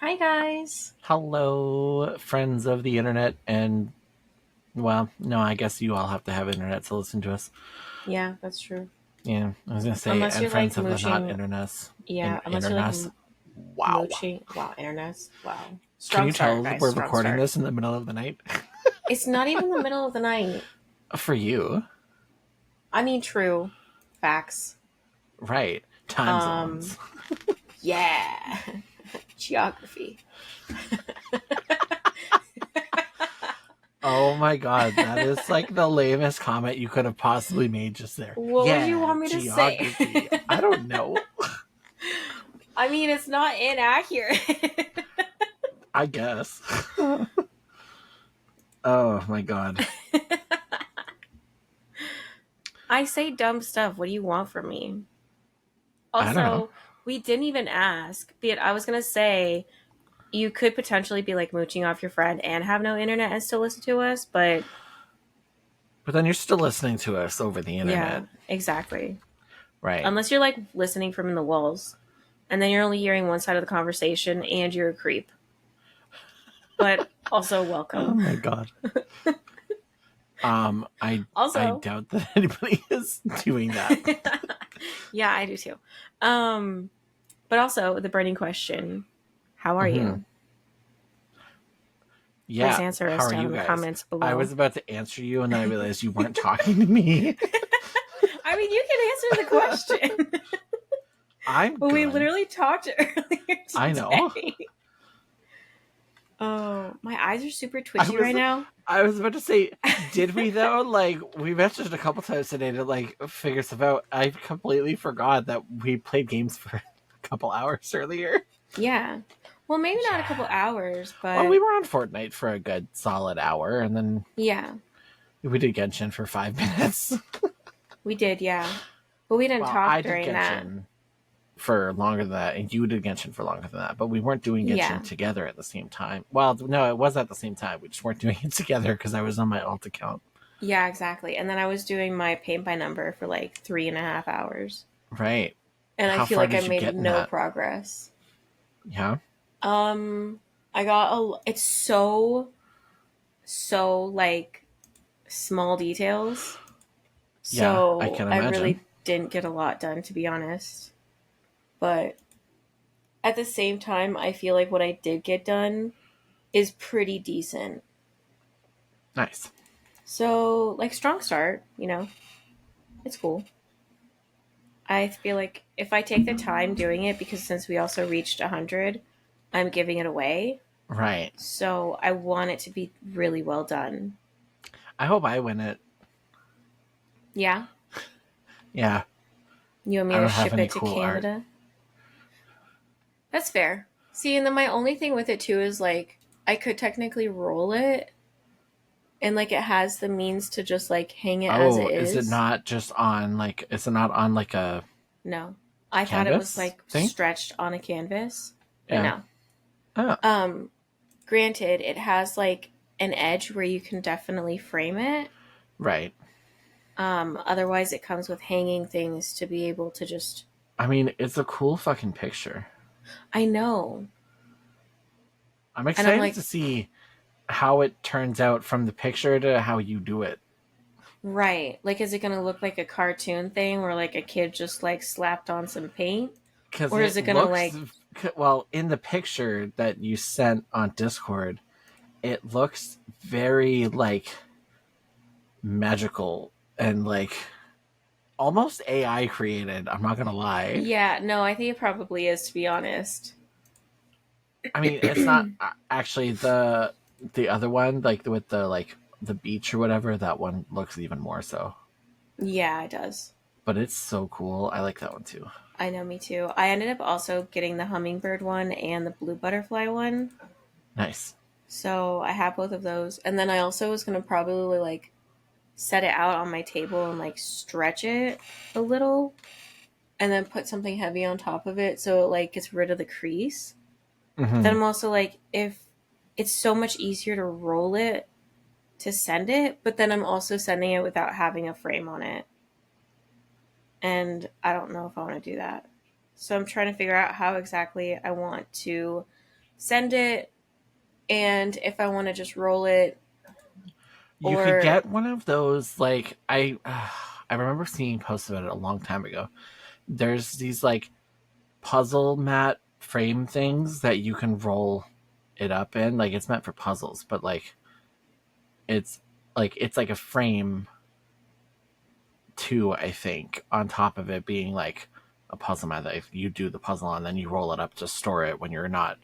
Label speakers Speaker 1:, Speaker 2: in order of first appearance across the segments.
Speaker 1: Hi, guys.
Speaker 2: Hello, friends of the internet, and well, no, I guess you all have to have internet to listen to us.
Speaker 1: Yeah, that's true.
Speaker 2: Yeah, I was gonna say,
Speaker 1: Unless
Speaker 2: and
Speaker 1: you're like
Speaker 2: friends of the not
Speaker 1: mooching.
Speaker 2: internets,
Speaker 1: Yeah, unless you're like
Speaker 2: internets. Wow,
Speaker 1: mooching. Wow, internets. Wow.
Speaker 2: can
Speaker 1: Strong
Speaker 2: you
Speaker 1: start,
Speaker 2: tell
Speaker 1: guys.
Speaker 2: we're
Speaker 1: Strong
Speaker 2: recording
Speaker 1: start.
Speaker 2: this in the middle of the night?
Speaker 1: It's not even the middle of the night.
Speaker 2: For you,
Speaker 1: I mean, true. Facts.
Speaker 2: right? Time
Speaker 1: Um,
Speaker 2: zones.
Speaker 1: yeah. Geography.
Speaker 2: Oh my god, that is like the lamest comment you could have possibly made just there.
Speaker 1: What would you
Speaker 2: Yeah,
Speaker 1: want me to say?
Speaker 2: geography. I don't know.
Speaker 1: I mean, it's not inaccurate.
Speaker 2: I guess. Oh my god.
Speaker 1: I say dumb stuff. What do you want from me?
Speaker 2: I don't know.
Speaker 1: Also, we didn't even ask. Be it, I was gonna say you could potentially be like mooching off your friend and have no internet and still listen to us, but
Speaker 2: But then you're still listening to us over the
Speaker 1: yeah,
Speaker 2: internet.
Speaker 1: exactly.
Speaker 2: Right.
Speaker 1: Unless you're like listening from in the walls and then you're only hearing one side of the conversation and you're a creep. But also
Speaker 2: Oh
Speaker 1: welcome.
Speaker 2: my god. I
Speaker 1: Also,
Speaker 2: doubt that anybody is doing that.
Speaker 1: yeah, I do too. Um, but also the burning question, how are
Speaker 2: Hmm.
Speaker 1: you? Please
Speaker 2: Yeah.
Speaker 1: answer
Speaker 2: How
Speaker 1: us
Speaker 2: are
Speaker 1: down
Speaker 2: you
Speaker 1: in the
Speaker 2: guys?
Speaker 1: comments
Speaker 2: I
Speaker 1: below.
Speaker 2: was about to answer you, and then I realized you weren't talking to me.
Speaker 1: I mean, you can answer the question.
Speaker 2: I'm
Speaker 1: But we
Speaker 2: good.
Speaker 1: literally talked earlier
Speaker 2: I know.
Speaker 1: today. Oh, my eyes are super
Speaker 2: I
Speaker 1: twitchy right
Speaker 2: was.
Speaker 1: now.
Speaker 2: I was about to say, did we though? Like we mentioned a couple times today to like figure stuff out. I completely forgot that we played games for a couple hours earlier.
Speaker 1: Yeah. Well, maybe not a couple
Speaker 2: Yeah.
Speaker 1: hours,
Speaker 2: Well, we
Speaker 1: but
Speaker 2: were on Fortnite for a good solid hour, and then
Speaker 1: yeah,
Speaker 2: we did Genshin for 5 minutes.
Speaker 1: we did, yeah. But we didn't
Speaker 2: Well,
Speaker 1: talk
Speaker 2: I did
Speaker 1: during that.
Speaker 2: Genshin for longer than that, and you did Genshin for longer than that, but we weren't doing Genshin
Speaker 1: Yeah.
Speaker 2: together at the same time. Well, no, it was at the same time. We just weren't doing it together because I was on my alt account.
Speaker 1: Yeah, exactly. And then I was doing my paint by number for like 3.5 hours.
Speaker 2: Right.
Speaker 1: And I
Speaker 2: How
Speaker 1: feel
Speaker 2: far
Speaker 1: like I
Speaker 2: did you
Speaker 1: made
Speaker 2: get in
Speaker 1: no
Speaker 2: that?
Speaker 1: progress.
Speaker 2: Yeah.
Speaker 1: Um, I got it's so like small details.
Speaker 2: Yeah, I
Speaker 1: So
Speaker 2: can
Speaker 1: I
Speaker 2: imagine.
Speaker 1: really didn't get a lot done, to be honest. But at the same time, I feel like what I did get done is pretty decent.
Speaker 2: Nice.
Speaker 1: So, like, strong start, it's cool. I feel like if I take the time doing it, because since we also reached 100, I'm giving it away.
Speaker 2: Right.
Speaker 1: So I want it to be really well done.
Speaker 2: I hope I win it.
Speaker 1: Yeah?
Speaker 2: Yeah.
Speaker 1: You want me
Speaker 2: I
Speaker 1: to
Speaker 2: don't have
Speaker 1: ship
Speaker 2: any
Speaker 1: it to
Speaker 2: cool art.
Speaker 1: Canada? That's fair. See, and then my only thing with it too is like, I could technically roll it and like it has the means to just like hang it as it
Speaker 2: Oh, is it
Speaker 1: is.
Speaker 2: not just on like? Is it not on like a
Speaker 1: No. I thought it was
Speaker 2: canvas
Speaker 1: like
Speaker 2: thing?
Speaker 1: stretched on a canvas, but
Speaker 2: Yeah.
Speaker 1: no.
Speaker 2: Oh,
Speaker 1: Um Granted, it has like an edge where you can definitely frame it.
Speaker 2: right.
Speaker 1: Otherwise it comes with hanging things to be able to just
Speaker 2: I mean, it's a cool fucking picture.
Speaker 1: I know.
Speaker 2: I'm
Speaker 1: And I'm
Speaker 2: excited
Speaker 1: like,
Speaker 2: to see how it turns out from the picture to how you do it.
Speaker 1: right. Like is it gonna look like a cartoon thing where like a kid just like slapped on some paint?
Speaker 2: Because
Speaker 1: Or is
Speaker 2: it
Speaker 1: it gonna
Speaker 2: looks,
Speaker 1: like
Speaker 2: well, in the picture that you sent on Discord, it looks very like magical and like almost AI created. I'm not going to lie.
Speaker 1: yeah, no, I think it probably is, to be honest.
Speaker 2: I mean, it's not actually the other one, like with the like the beach or whatever. That one looks even more so.
Speaker 1: Yeah, it does.
Speaker 2: But it's so cool. I like that one too.
Speaker 1: I know, me too. I ended up also getting the hummingbird one and the blue butterfly one.
Speaker 2: Nice.
Speaker 1: So I have both of those. And then I also was going to probably like set it out on my table and like stretch it a little and then put something heavy on top of it so it like gets rid of the crease. But then
Speaker 2: Hmm.
Speaker 1: I'm also like, if it's so much easier to roll it to send it, but then I'm also sending it without having a frame on it. And I don't know if I want to do that. So I'm trying to figure out how exactly I want to send it, and if I want to just roll it,
Speaker 2: You could
Speaker 1: or
Speaker 2: get one of those, like, I remember seeing posts about it a long time ago. There's these, like, puzzle mat frame things that you can roll it up in. Like, it's meant for puzzles, but, like, it's it's like a frame too, I think, on top of it being, like, a puzzle mat that if you do the puzzle on, then you roll it up to store it when you're not,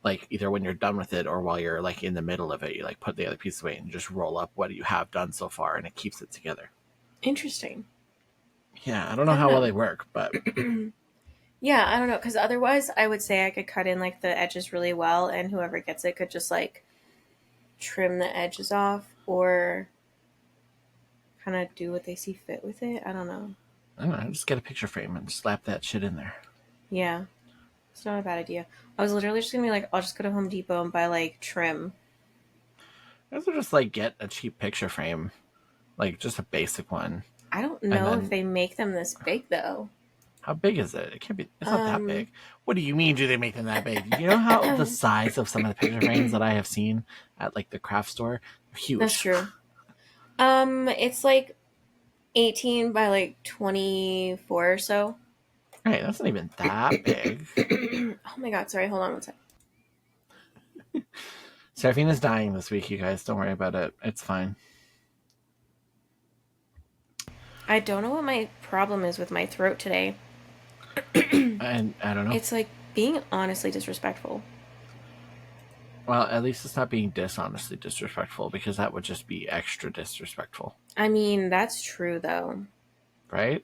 Speaker 2: like, either when you're done with it or while you're, like, in the middle of it, you, like, put the other piece away and just roll up what you have done so far, and it keeps it together.
Speaker 1: interesting.
Speaker 2: Yeah, I don't know
Speaker 1: I don't
Speaker 2: how well
Speaker 1: know.
Speaker 2: they work, but
Speaker 1: Yeah, I don't know, because otherwise I would say I could cut in like the edges really well, and whoever gets it could just like trim the edges off or kind of do what they see fit with it. I don't know.
Speaker 2: I don't know, just get a picture frame and slap that shit in there.
Speaker 1: Yeah, it's not a bad idea. I was literally just gonna be like, I'll just go to Home Depot and buy like trim.
Speaker 2: I also just, like, get a cheap picture frame, like just a basic one,
Speaker 1: I don't
Speaker 2: and
Speaker 1: know if
Speaker 2: then
Speaker 1: they make them this big though.
Speaker 2: how big is it? It can't be. It's not that
Speaker 1: Um,
Speaker 2: big. What do you mean? Do they make them that big? You know how the size of some of the picture frames that I have seen at, like, the craft store, they're
Speaker 1: that's
Speaker 2: huge.
Speaker 1: true. It's like 18 by like 24 or so.
Speaker 2: Right, that's not even that big.
Speaker 1: Oh my god, sorry, hold on one second.
Speaker 2: Seraphina's dying this week, you guys. Don't worry about it. It's fine.
Speaker 1: I don't know what my problem is with my throat today.
Speaker 2: And I don't know.
Speaker 1: It's like being honestly disrespectful.
Speaker 2: Well, at least it's not being dishonestly disrespectful, because that would just be extra disrespectful,
Speaker 1: I mean, that's true though.
Speaker 2: right?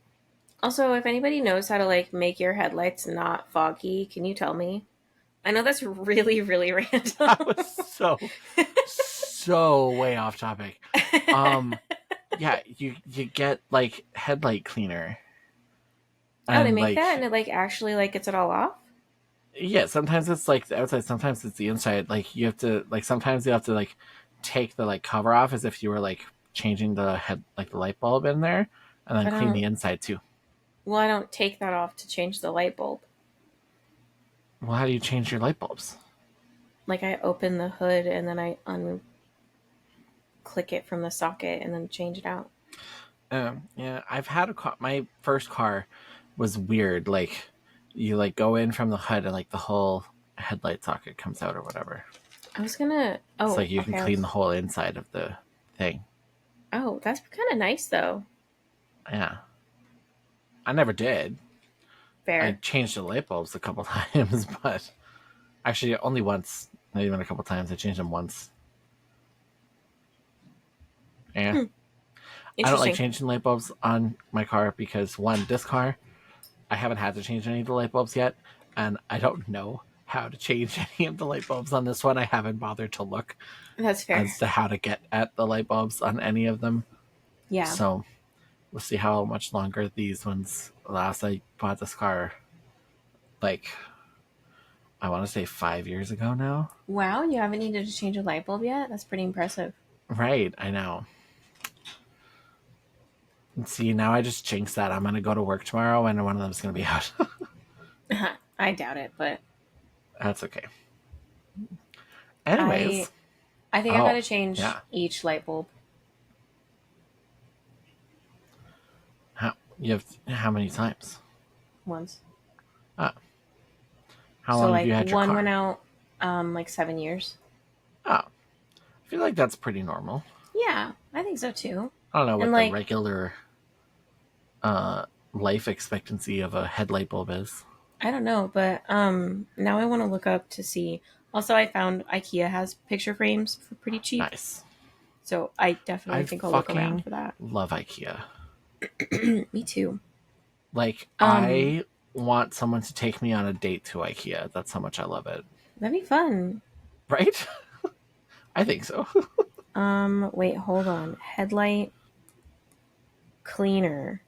Speaker 1: Also, if anybody knows how to like make your headlights not foggy, can you tell me? I know that's really, really random.
Speaker 2: That was so way off topic. Yeah, you get, like, headlight cleaner,
Speaker 1: Oh, they
Speaker 2: and,
Speaker 1: make that
Speaker 2: like,
Speaker 1: and it like actually like gets it all off?
Speaker 2: yeah, sometimes it's, like, the outside, sometimes it's the inside. Like, you have to, like, sometimes you have to, like, take the, like, cover off as if you were, like, changing the head, like, the light bulb in there, and then
Speaker 1: I
Speaker 2: clean
Speaker 1: don't,
Speaker 2: the inside too.
Speaker 1: well, I don't take that off to change the light bulb.
Speaker 2: Well, how do you change your light bulbs?
Speaker 1: Like I open the hood and then I unclick it from the socket and then change it out.
Speaker 2: Yeah, I've had a car. My first car was weird. Like, you, like, go in from the hood and, like, the whole headlight socket comes out or whatever.
Speaker 1: I was gonna.
Speaker 2: It's
Speaker 1: Oh,
Speaker 2: like you can
Speaker 1: okay.
Speaker 2: clean the whole inside of the thing.
Speaker 1: Oh, that's kind of nice though.
Speaker 2: Yeah, I never did. I
Speaker 1: Fair.
Speaker 2: changed the light bulbs a couple times, but actually only once. Not even a couple times. I changed them once. Yeah,
Speaker 1: Hmm.
Speaker 2: I don't like
Speaker 1: Interesting.
Speaker 2: changing light bulbs on my car because, one, this car, I haven't had to change any of the light bulbs yet, and I don't know how to change any of the light bulbs on this one. I haven't bothered to look
Speaker 1: That's fair.
Speaker 2: as to how to get at the light bulbs on any of them.
Speaker 1: Yeah.
Speaker 2: So we'll see how much longer these ones last. I bought this car, like, I want to say 5 years ago now.
Speaker 1: Wow, you haven't needed to change a light bulb yet? That's pretty impressive.
Speaker 2: Right, I know. And see, now I just jinxed that. I'm going to go to work tomorrow and one of them's going to be out.
Speaker 1: I doubt it, but
Speaker 2: That's okay.
Speaker 1: I
Speaker 2: Anyways,
Speaker 1: I think I've got
Speaker 2: oh,
Speaker 1: to change
Speaker 2: yeah.
Speaker 1: each light bulb
Speaker 2: You have how many times?
Speaker 1: once.
Speaker 2: Oh, how
Speaker 1: So
Speaker 2: long have
Speaker 1: like
Speaker 2: you had your
Speaker 1: one went
Speaker 2: car?
Speaker 1: out like 7 years.
Speaker 2: Oh, I feel like that's pretty normal.
Speaker 1: Yeah, I think so too.
Speaker 2: I don't know
Speaker 1: And
Speaker 2: what the
Speaker 1: like
Speaker 2: regular life expectancy of a headlight bulb is.
Speaker 1: I don't know, but now I want to look up to see. Also, I found IKEA has picture frames for pretty cheap.
Speaker 2: Nice.
Speaker 1: So I definitely
Speaker 2: I
Speaker 1: think I'll look around
Speaker 2: fucking
Speaker 1: for that.
Speaker 2: love IKEA.
Speaker 1: Me too.
Speaker 2: Like,
Speaker 1: Um,
Speaker 2: I want someone to take me on a date to IKEA. That's how much I love it.
Speaker 1: that'd be fun.
Speaker 2: Right? I think so.
Speaker 1: Wait, hold on. Headlight cleaner.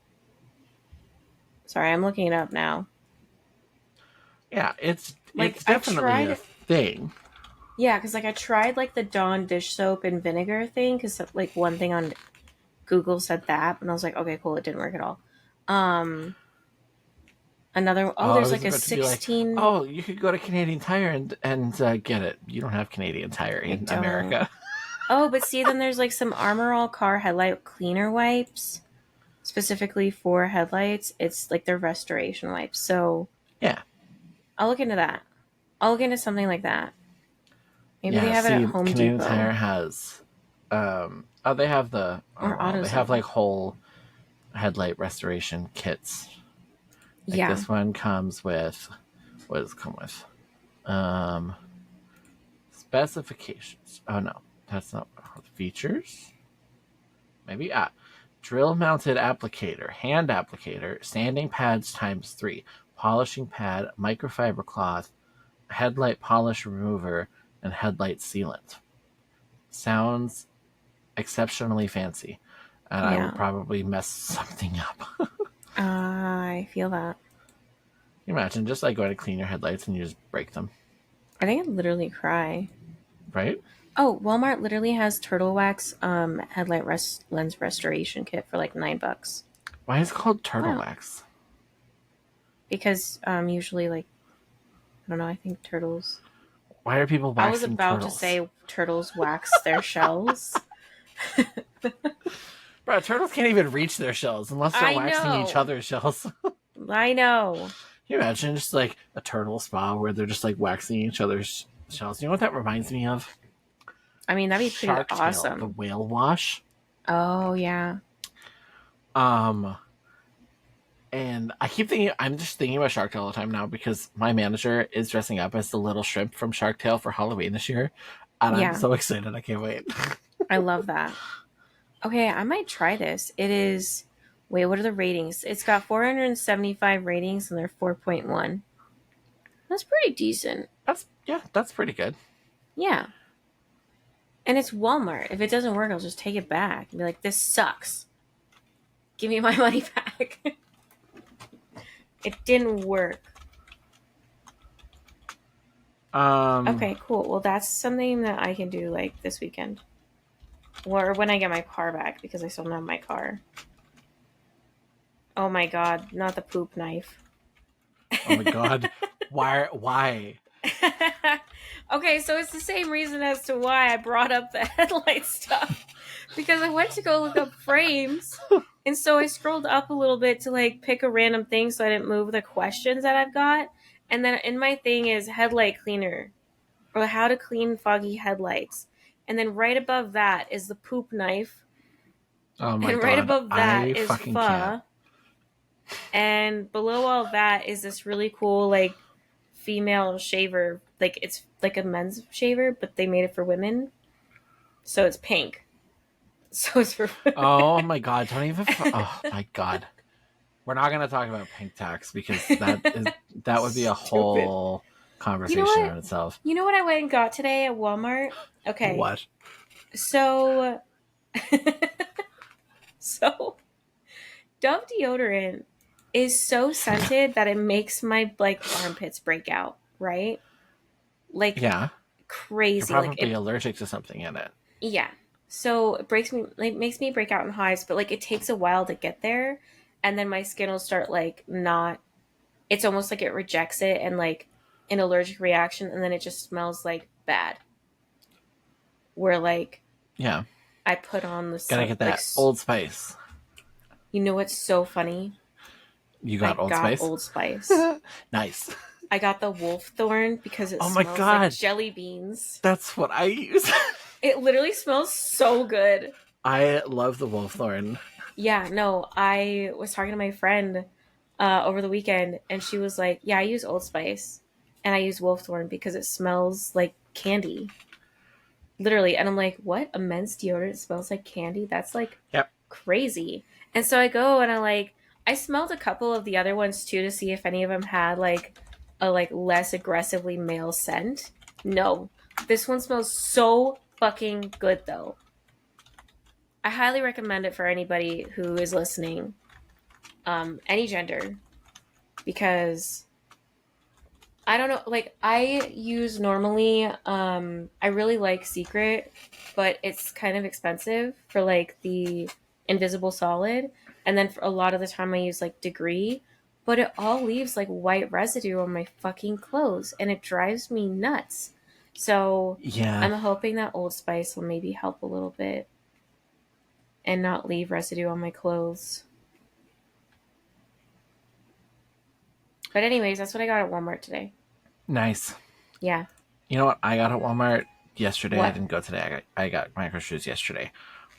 Speaker 1: Sorry, I'm looking it up now.
Speaker 2: Yeah, it's
Speaker 1: Like I
Speaker 2: definitely a
Speaker 1: tried,
Speaker 2: thing.
Speaker 1: yeah, because like I tried like the Dawn dish soap and vinegar thing, because like one thing on Google said that, and I was like, okay, cool, it didn't work at all. Um, Another,
Speaker 2: Oh,
Speaker 1: oh,
Speaker 2: I
Speaker 1: there's
Speaker 2: was
Speaker 1: like a
Speaker 2: about to be like,
Speaker 1: 16.
Speaker 2: oh, you could go to Canadian Tire and get it. You don't have Canadian Tire
Speaker 1: I
Speaker 2: in
Speaker 1: don't.
Speaker 2: America.
Speaker 1: Oh, but see, then there's like some Armor All car headlight cleaner wipes specifically for headlights. It's like their restoration wipes. So
Speaker 2: Yeah.
Speaker 1: I'll look into that. I'll look into something like that. Maybe they
Speaker 2: Yeah,
Speaker 1: have it at
Speaker 2: see,
Speaker 1: Home
Speaker 2: Canadian Tire
Speaker 1: Depot
Speaker 2: has oh, they have the
Speaker 1: or
Speaker 2: Armor All. They have like
Speaker 1: AutoZone.
Speaker 2: whole headlight restoration kits. Like
Speaker 1: Yeah.
Speaker 2: this one comes with, what does it come with? Um Specifications. Oh no, that's not features. Maybe drill mounted applicator, hand applicator, sanding pads times 3, polishing pad, microfiber cloth, headlight polish remover, and headlight sealant. Sounds exceptionally fancy, and I would
Speaker 1: Yeah.
Speaker 2: probably mess something up.
Speaker 1: I feel that.
Speaker 2: Imagine just like going to clean your headlights and you just break them,
Speaker 1: I think I'd literally cry.
Speaker 2: right?
Speaker 1: Oh, Walmart literally has turtle wax headlight lens restoration kit for like $9.
Speaker 2: Why is it called turtle
Speaker 1: Wow.
Speaker 2: wax?
Speaker 1: Because usually like I don't know, I think turtles.
Speaker 2: Why are people
Speaker 1: I was
Speaker 2: waxing
Speaker 1: about to
Speaker 2: turtles?
Speaker 1: say turtles wax their shells.
Speaker 2: Bro, turtles can't even reach their shells unless they're
Speaker 1: I
Speaker 2: waxing each
Speaker 1: know.
Speaker 2: other's shells.
Speaker 1: I know.
Speaker 2: Can you imagine just like a turtle spa where they're just like waxing each other's shells? You know what that reminds me of?
Speaker 1: I mean, that'd be pretty
Speaker 2: Shark Tale, the
Speaker 1: awesome.
Speaker 2: whale wash.
Speaker 1: Oh yeah.
Speaker 2: Um, and I keep thinking, I'm just thinking about Shark Tale all the time now because my manager is dressing up as the little shrimp from Shark Tale for Halloween this year. And I'm
Speaker 1: Yeah.
Speaker 2: so excited. I can't wait.
Speaker 1: I love that. Okay, I might try this. It is wait, what are the ratings? It's got 475 ratings and they're 4.1. That's pretty decent.
Speaker 2: That's pretty good.
Speaker 1: Yeah. And it's Walmart. If it doesn't work, I'll just take it back and be like, this sucks. Give me my money back. It didn't work. Okay, cool. Well, that's something that I can do like this weekend. Or when I get my car back because I still don't have my car. Oh my god, not the poop knife.
Speaker 2: Oh my god. Why?
Speaker 1: Okay, so it's the same reason as to why I brought up the headlight stuff. Because I went to go look up frames, and so I scrolled up a little bit to like pick a random thing so I didn't move the questions that I've got. And then in my thing is headlight cleaner or how to clean foggy headlights. And then right above that is the poop knife.
Speaker 2: Oh my
Speaker 1: And right
Speaker 2: god.
Speaker 1: above
Speaker 2: I
Speaker 1: that is
Speaker 2: fucking can't.
Speaker 1: pho. And below all that is this really cool like female shaver. Like it's like a men's shaver, but they made it for women. So it's pink. So it's for women.
Speaker 2: Oh my god. Don't even. Oh my god. We're not going to talk about pink tax because that would be a
Speaker 1: Stupid.
Speaker 2: whole
Speaker 1: You know
Speaker 2: conversation
Speaker 1: what?
Speaker 2: in itself.
Speaker 1: You know what I went and got today at Walmart? Okay.
Speaker 2: What?
Speaker 1: So so Dove deodorant is so scented that it makes my like armpits break out, right? Like
Speaker 2: Yeah. You're
Speaker 1: crazy. Like
Speaker 2: probably
Speaker 1: it
Speaker 2: allergic to something in it.
Speaker 1: yeah. So it breaks me like makes me break out in hives, but like it takes a while to get there and then my skin will start like not it's almost like it rejects it and like an allergic reaction and then it just smells like bad. Where like
Speaker 2: Yeah.
Speaker 1: I put on the
Speaker 2: Gotta
Speaker 1: sun
Speaker 2: get
Speaker 1: like
Speaker 2: that Old Spice.
Speaker 1: you know what's so funny?
Speaker 2: You
Speaker 1: I
Speaker 2: got Old
Speaker 1: got
Speaker 2: Spice?
Speaker 1: Old Spice.
Speaker 2: Nice.
Speaker 1: I got the wolf thorn because it
Speaker 2: Oh my
Speaker 1: smells
Speaker 2: god.
Speaker 1: like jelly beans.
Speaker 2: That's what I use.
Speaker 1: It literally smells so good.
Speaker 2: I love the Wolfthorn.
Speaker 1: Yeah, no, I was talking to my friend over the weekend and she was like, yeah, I use Old Spice and I use Wolfthorn because it smells like candy. Literally. And I'm like, what? A men's deodorant smells like candy? That's like
Speaker 2: Yep.
Speaker 1: crazy. And so I go and I smelled a couple of the other ones too to see if any of them had like a like less aggressively male scent. No. This one smells so fucking good though. I highly recommend it for anybody who is listening, any gender, because I don't know, like I use normally, I really like Secret, but it's kind of expensive for like the invisible solid, and then for a lot of the time I use like Degree, but it all leaves like white residue on my fucking clothes and it drives me nuts. So
Speaker 2: Yeah.
Speaker 1: I'm hoping that Old Spice will maybe help a little bit and not leave residue on my clothes. But anyways, that's what I got at Walmart today.
Speaker 2: Nice.
Speaker 1: Yeah.
Speaker 2: You know what I got at Walmart yesterday? I
Speaker 1: What?
Speaker 2: didn't go today. I got my groceries yesterday.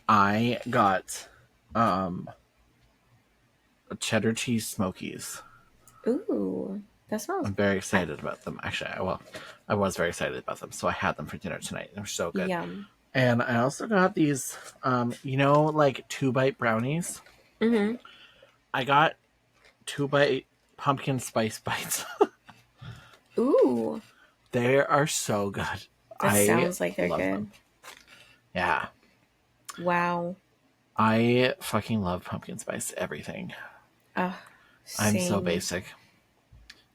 Speaker 2: I got cheddar cheese smokies.
Speaker 1: Ooh, that smells.
Speaker 2: I'm very excited about them. Actually, I was very excited about them, so I had them for dinner tonight. They're so good.
Speaker 1: Yum.
Speaker 2: And I also got these, like 2-bite brownies.
Speaker 1: Mm-hmm.
Speaker 2: I got 2-bite pumpkin spice bites.
Speaker 1: Ooh,
Speaker 2: They are so good.
Speaker 1: that
Speaker 2: I
Speaker 1: sounds like they're
Speaker 2: love
Speaker 1: good.
Speaker 2: them. Yeah.
Speaker 1: Wow.
Speaker 2: I fucking love pumpkin spice everything. I'm so
Speaker 1: Same.
Speaker 2: basic.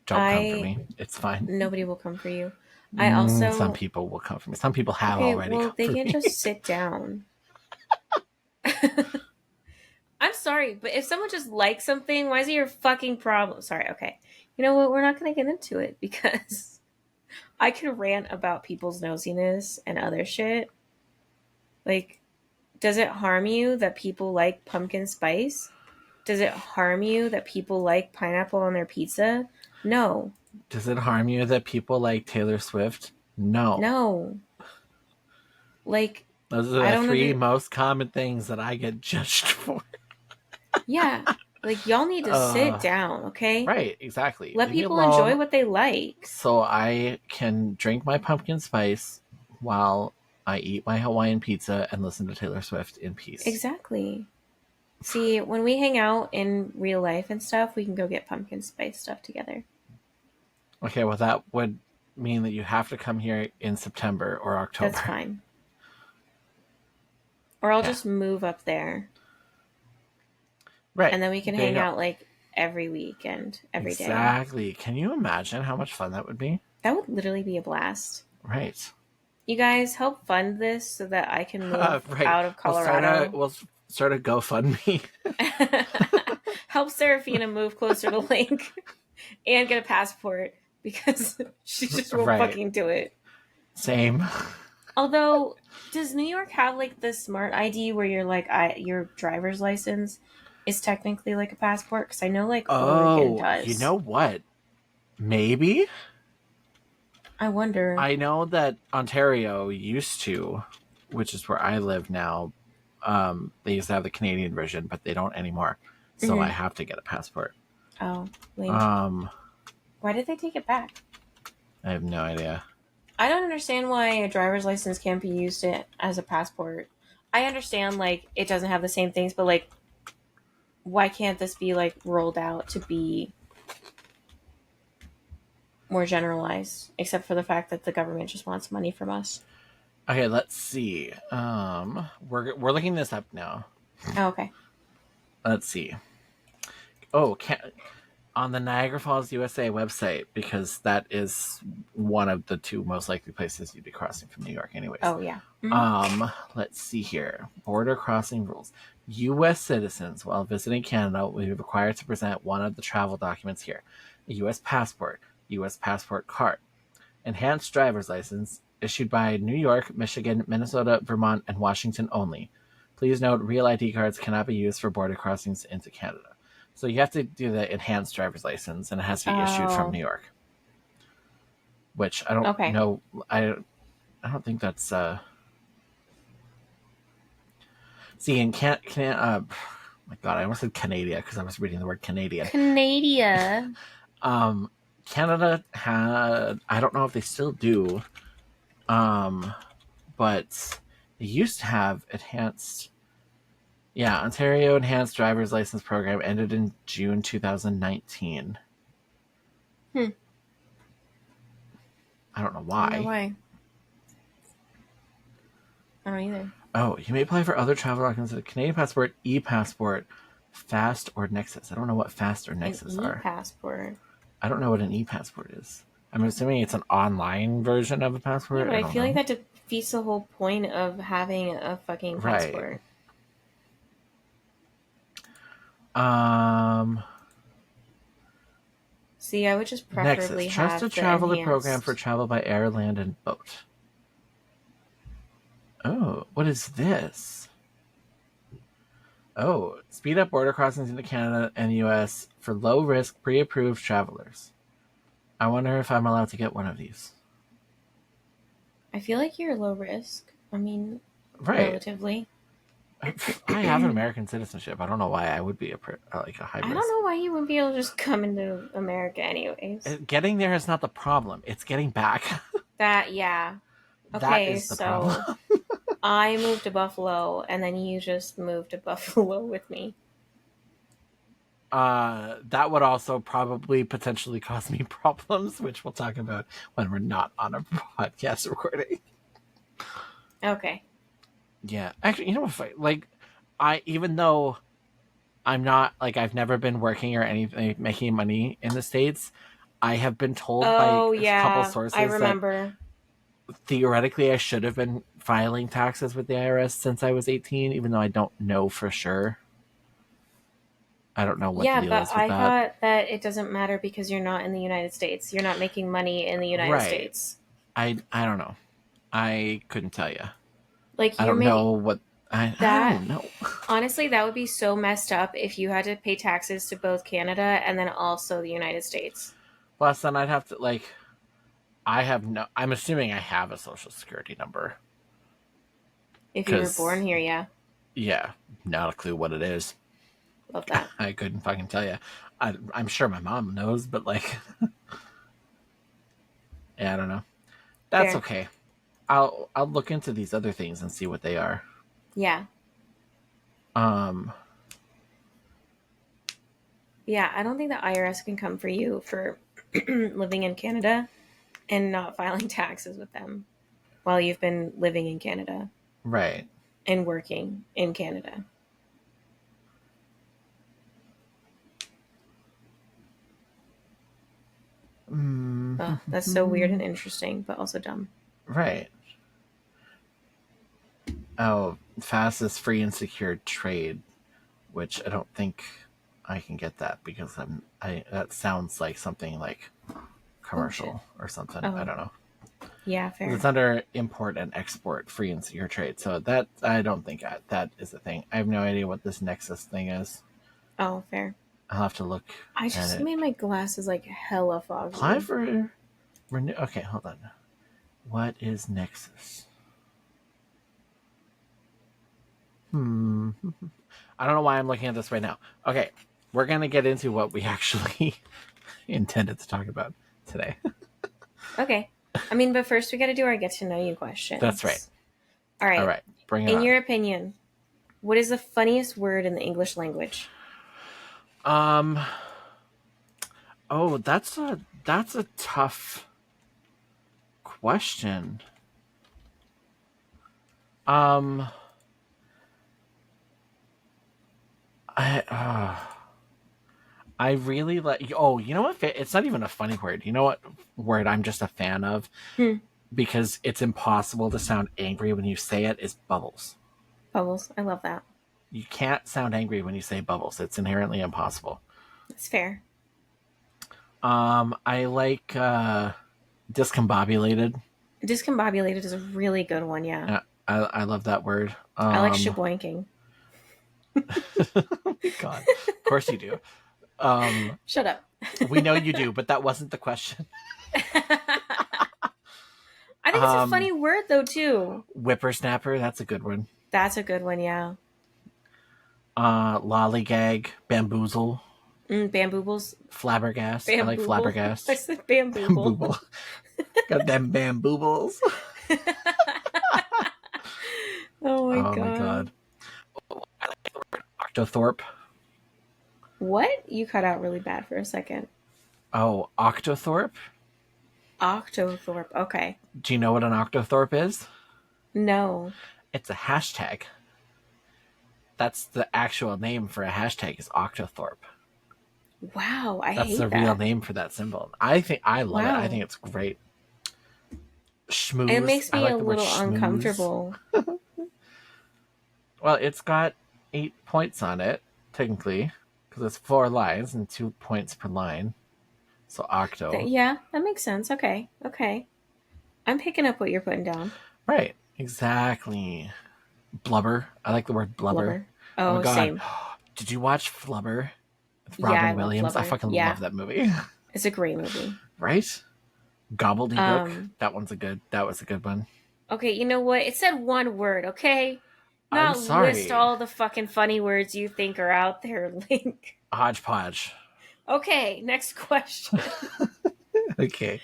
Speaker 2: Don't come for
Speaker 1: I
Speaker 2: me. It's fine.
Speaker 1: Nobody will come for you. I
Speaker 2: Some
Speaker 1: also
Speaker 2: people will come for me. Some people have
Speaker 1: okay,
Speaker 2: already
Speaker 1: well
Speaker 2: come
Speaker 1: they
Speaker 2: for
Speaker 1: can
Speaker 2: me.
Speaker 1: just sit down. I'm sorry, but if someone just likes something, why is it your fucking problem? Sorry, okay. You know what? We're not gonna get into it because I can rant about people's nosiness and other shit. Like, does it harm you that people like pumpkin spice? Does it harm you that people like pineapple on their pizza? No.
Speaker 2: Does it harm you that people like Taylor Swift? No.
Speaker 1: No. Like,
Speaker 2: Those are
Speaker 1: I
Speaker 2: the
Speaker 1: don't
Speaker 2: 3
Speaker 1: under
Speaker 2: most common things that I get judged for.
Speaker 1: yeah. Like, y'all need to sit
Speaker 2: Uh,
Speaker 1: down, okay?
Speaker 2: right, exactly.
Speaker 1: Let
Speaker 2: Leave me
Speaker 1: people enjoy
Speaker 2: alone
Speaker 1: what they like.
Speaker 2: so I can drink my pumpkin spice while I eat my Hawaiian pizza and listen to Taylor Swift in peace.
Speaker 1: Exactly. See, when we hang out in real life and stuff, we can go get pumpkin spice stuff together.
Speaker 2: Okay, well, that would mean that you have to come here in September or
Speaker 1: That's
Speaker 2: October.
Speaker 1: fine. Or I'll
Speaker 2: Yeah.
Speaker 1: just move up there
Speaker 2: Right.
Speaker 1: and then we can
Speaker 2: They
Speaker 1: hang out like every weekend, every day.
Speaker 2: exactly. Can you imagine how much fun that would be?
Speaker 1: That would literally be a blast.
Speaker 2: Right.
Speaker 1: You guys help fund this so that I can move
Speaker 2: Right.
Speaker 1: out of Colorado.
Speaker 2: We'll start a GoFundMe.
Speaker 1: Help Serafina move closer to Link and get a passport because she just won't
Speaker 2: Right.
Speaker 1: fucking do it.
Speaker 2: Same.
Speaker 1: Although, does New York have like the smart ID where you're like, your driver's license is technically like a passport? Because I know like Oregon
Speaker 2: Oh, you
Speaker 1: does.
Speaker 2: know what? Maybe.
Speaker 1: I wonder.
Speaker 2: I know that Ontario used to, which is where I live now. They used to have the Canadian version, but they don't anymore. So I
Speaker 1: Mm-hmm.
Speaker 2: have to get a passport.
Speaker 1: Oh, lame.
Speaker 2: Um,
Speaker 1: Why did they take it back?
Speaker 2: I have no idea.
Speaker 1: I don't understand why a driver's license can't be used as a passport. I understand like it doesn't have the same things, but like why can't this be like rolled out to be more generalized? Except for the fact that the government just wants money from us.
Speaker 2: Okay, let's see. We're looking this up now.
Speaker 1: Oh, okay.
Speaker 2: Let's see. Oh, on the Niagara Falls, USA website, because that is one of the 2 most likely places you'd be crossing from New York, anyways.
Speaker 1: Oh yeah. Mm-hmm.
Speaker 2: Let's see here. Border crossing rules. U.S. citizens, while visiting Canada, will be required to present one of the travel documents here: a U.S. passport, U.S. passport card, enhanced driver's license, issued by New York, Michigan, Minnesota, Vermont, and Washington only. Please note, real ID cards cannot be used for border crossings into Canada. So you have to do the enhanced driver's license, and it has to be issued from
Speaker 1: Oh.
Speaker 2: New York. Which I don't
Speaker 1: Okay.
Speaker 2: know. I don't think that's. See, in my God, I almost said Canada because I was reading the word Canadian.
Speaker 1: Canada.
Speaker 2: Canada had. I don't know if they still do. But they used to have enhanced. Yeah, Ontario Enhanced Driver's License Program ended in June 2019.
Speaker 1: Hmm.
Speaker 2: I don't know
Speaker 1: I wonder
Speaker 2: why.
Speaker 1: why. I don't either.
Speaker 2: Oh, you may apply for other travel documents: a Canadian passport, e-passport, Fast, or Nexus. I don't know what Fast or
Speaker 1: An
Speaker 2: Nexus are.
Speaker 1: e-passport.
Speaker 2: I don't know what an e-passport is. I'm assuming it's an online version of a
Speaker 1: Yeah,
Speaker 2: passport.
Speaker 1: but
Speaker 2: I
Speaker 1: I
Speaker 2: don't
Speaker 1: feel like
Speaker 2: know.
Speaker 1: that defeats the whole point of having a fucking
Speaker 2: Right.
Speaker 1: passport.
Speaker 2: Um.
Speaker 1: See, I would just
Speaker 2: Nexus,
Speaker 1: preferably
Speaker 2: trusted
Speaker 1: have the
Speaker 2: traveler program for
Speaker 1: enhanced.
Speaker 2: travel by air, land, and boat. Oh, what is this? Oh, speed up border crossings into Canada and US for low risk, pre approved travelers. I wonder if I'm allowed to get one of these.
Speaker 1: I feel like you're low risk. I mean,
Speaker 2: Right.
Speaker 1: relatively.
Speaker 2: I have an American citizenship. I don't know why I would be like a high
Speaker 1: I don't
Speaker 2: risk.
Speaker 1: know why you wouldn't be able to just come into America anyways.
Speaker 2: Getting there is not the problem. It's getting back.
Speaker 1: That, yeah.
Speaker 2: That
Speaker 1: Okay,
Speaker 2: is the problem.
Speaker 1: so I moved to Buffalo and then you just moved to Buffalo with me.
Speaker 2: That would also probably potentially cause me problems, which we'll talk about when we're not on a podcast recording.
Speaker 1: Okay.
Speaker 2: Yeah, actually, you know what? Like, I even though I'm not like I've never been working or anything making money in the States, I have been told by
Speaker 1: Oh,
Speaker 2: a couple
Speaker 1: yeah. I
Speaker 2: sources that
Speaker 1: remember.
Speaker 2: theoretically I should have been filing taxes with the IRS since I was 18, even though I don't know for sure. I don't know what the
Speaker 1: Yeah,
Speaker 2: deal
Speaker 1: but
Speaker 2: is with
Speaker 1: I
Speaker 2: that.
Speaker 1: thought that it doesn't matter because you're not in the United States. You're not making money in the United
Speaker 2: Right.
Speaker 1: States.
Speaker 2: I don't know. I couldn't tell you.
Speaker 1: Like,
Speaker 2: I
Speaker 1: you're
Speaker 2: don't
Speaker 1: making
Speaker 2: know what I
Speaker 1: that.
Speaker 2: don't know.
Speaker 1: Honestly, that would be so messed up if you had to pay taxes to both Canada and then also the United States.
Speaker 2: Plus, then I'd have to like. I have no. I'm assuming I have a social security number
Speaker 1: If you were born
Speaker 2: because
Speaker 1: here, yeah.
Speaker 2: yeah, not a clue what it is.
Speaker 1: Love that.
Speaker 2: I couldn't fucking tell you. I'm sure my mom knows, but like, yeah, I don't know. That's
Speaker 1: Fair.
Speaker 2: okay. I'll look into these other things and see what they are.
Speaker 1: Yeah.
Speaker 2: Um,
Speaker 1: Yeah, I don't think the IRS can come for you for living in Canada and not filing taxes with them while you've been living in Canada
Speaker 2: right.
Speaker 1: and working in Canada. Oh, that's so weird and interesting, but also dumb.
Speaker 2: Right. Oh, fastest free and secure trade, which I don't think I can get that because I that sounds like something like
Speaker 1: Oh, shit.
Speaker 2: commercial or something. I
Speaker 1: Oh,
Speaker 2: don't know.
Speaker 1: yeah,
Speaker 2: It's
Speaker 1: fair.
Speaker 2: under import and export free and secure trade. So that I don't think that is a thing. I have no idea what this Nexus thing is.
Speaker 1: Oh, fair.
Speaker 2: I'll have to look
Speaker 1: I
Speaker 2: at
Speaker 1: just
Speaker 2: it.
Speaker 1: made my glasses like hella
Speaker 2: Apply
Speaker 1: foggy.
Speaker 2: for renew. Okay, hold on. What is Nexus? I don't know why I'm looking at this right now. Okay, we're gonna get into what we actually intended to talk about today.
Speaker 1: Okay. I mean, but first we got to do our get to know you
Speaker 2: That's right.
Speaker 1: questions. All
Speaker 2: All
Speaker 1: right.
Speaker 2: right, bring it
Speaker 1: In
Speaker 2: on.
Speaker 1: your opinion, what is the funniest word in the English language?
Speaker 2: Um. Oh, that's a tough question. Um. I. I really like. Oh, you know what? It's not even a funny word. You know what word I'm just a fan of
Speaker 1: Hmm.
Speaker 2: because it's impossible to sound angry when you say it. Is bubbles.
Speaker 1: Bubbles. I love that.
Speaker 2: You can't sound angry when you say bubbles. It's inherently impossible.
Speaker 1: That's fair.
Speaker 2: I like discombobulated.
Speaker 1: Discombobulated is a really good one, yeah.
Speaker 2: I love that word.
Speaker 1: I like shaboinking.
Speaker 2: God, of course you do.
Speaker 1: Shut up.
Speaker 2: We know you do, but that wasn't the question.
Speaker 1: I think it's a funny word, though, too.
Speaker 2: Whippersnapper, that's a good one.
Speaker 1: That's a good one, yeah.
Speaker 2: Lollygag, bamboozle,
Speaker 1: Bamboobles.
Speaker 2: flabbergast. I like
Speaker 1: Bambooble. I
Speaker 2: flabbergast.
Speaker 1: said bambooble.
Speaker 2: Bambooble. Got them bamboobles.
Speaker 1: Oh my
Speaker 2: Oh my
Speaker 1: god.
Speaker 2: god. I like the word octothorpe.
Speaker 1: What? You cut out really bad for a second.
Speaker 2: Oh, octothorpe?
Speaker 1: Octothorpe. Okay.
Speaker 2: Do you know what an octothorpe is?
Speaker 1: No.
Speaker 2: It's a hashtag. That's the actual name for a hashtag is octothorpe.
Speaker 1: Wow, I
Speaker 2: That's
Speaker 1: hate
Speaker 2: the real
Speaker 1: that.
Speaker 2: name for that symbol. I love it. I
Speaker 1: Wow.
Speaker 2: think it's great.
Speaker 1: It
Speaker 2: Schmooze.
Speaker 1: makes
Speaker 2: I
Speaker 1: me a
Speaker 2: like the word
Speaker 1: little
Speaker 2: schmooze.
Speaker 1: uncomfortable.
Speaker 2: Well, it's got 8 points on it, technically, because it's 4 lines and 2 points per line. So octo.
Speaker 1: Yeah, that makes sense. Okay. Okay. I'm picking up what you're putting down.
Speaker 2: Right. Exactly. Blubber. I like the word blubber.
Speaker 1: Blubber.
Speaker 2: Oh my
Speaker 1: Oh,
Speaker 2: god.
Speaker 1: same.
Speaker 2: Did you watch Flubber with
Speaker 1: Yeah, I
Speaker 2: Robin
Speaker 1: love
Speaker 2: Williams? I
Speaker 1: Blubber.
Speaker 2: fucking love
Speaker 1: Yeah,
Speaker 2: that movie.
Speaker 1: it's a great movie.
Speaker 2: Right? Gobbledygook.
Speaker 1: Um,
Speaker 2: That was a good one.
Speaker 1: okay, you know what? It said one word, okay?
Speaker 2: I'm
Speaker 1: Not list
Speaker 2: sorry.
Speaker 1: all the fucking funny words you think are out there, Link.
Speaker 2: Hodgepodge.
Speaker 1: Okay, next question.
Speaker 2: Okay.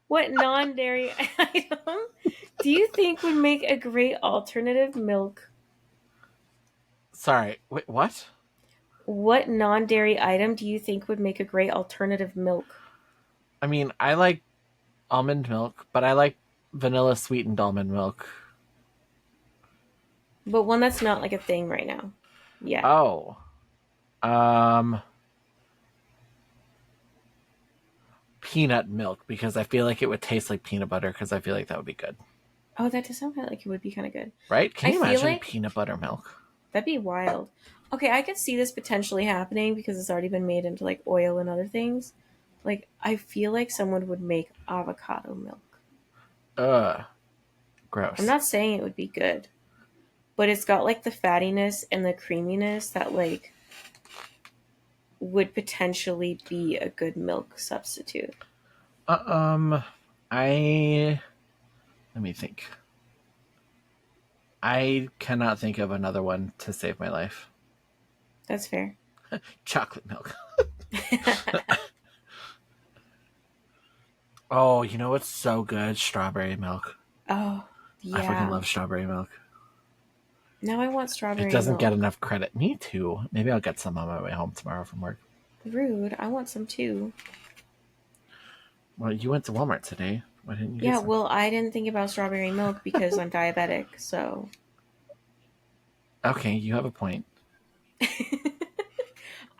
Speaker 1: What non dairy item do you think would make a great alternative milk?
Speaker 2: Sorry. Wait, what?
Speaker 1: What non dairy item do you think would make a great alternative milk?
Speaker 2: I mean, I like almond milk, but I like vanilla sweetened almond milk.
Speaker 1: But one that's not like a thing right now. Yeah.
Speaker 2: Oh. Um Peanut milk because I feel like it would taste like peanut butter because I feel like that would be good.
Speaker 1: Oh, that does sound like it would be kind of good.
Speaker 2: Right? Can
Speaker 1: I
Speaker 2: you
Speaker 1: feel
Speaker 2: imagine
Speaker 1: like
Speaker 2: peanut butter milk?
Speaker 1: that'd be wild. Okay, I could see this potentially happening because it's already been made into like oil and other things. Like, I feel like someone would make avocado milk.
Speaker 2: Ugh.
Speaker 1: I'm
Speaker 2: Gross.
Speaker 1: not saying it would be good, but it's got like the fattiness and the creaminess that like would potentially be a good milk substitute.
Speaker 2: Uh, I let me think. I cannot think of another one to save my life.
Speaker 1: That's fair.
Speaker 2: Chocolate milk. Oh, you know what's so good? Strawberry milk.
Speaker 1: Oh,
Speaker 2: I fucking
Speaker 1: yeah.
Speaker 2: love strawberry milk.
Speaker 1: Now I want
Speaker 2: It
Speaker 1: strawberry
Speaker 2: doesn't get
Speaker 1: milk.
Speaker 2: enough credit. Me too. Maybe I'll get some on my way home tomorrow from work.
Speaker 1: Rude. I want some too.
Speaker 2: Well, you went to Walmart today. Why didn't you get
Speaker 1: Yeah,
Speaker 2: some?
Speaker 1: well, I didn't think about strawberry milk because I'm diabetic, so.
Speaker 2: Okay, you have a point.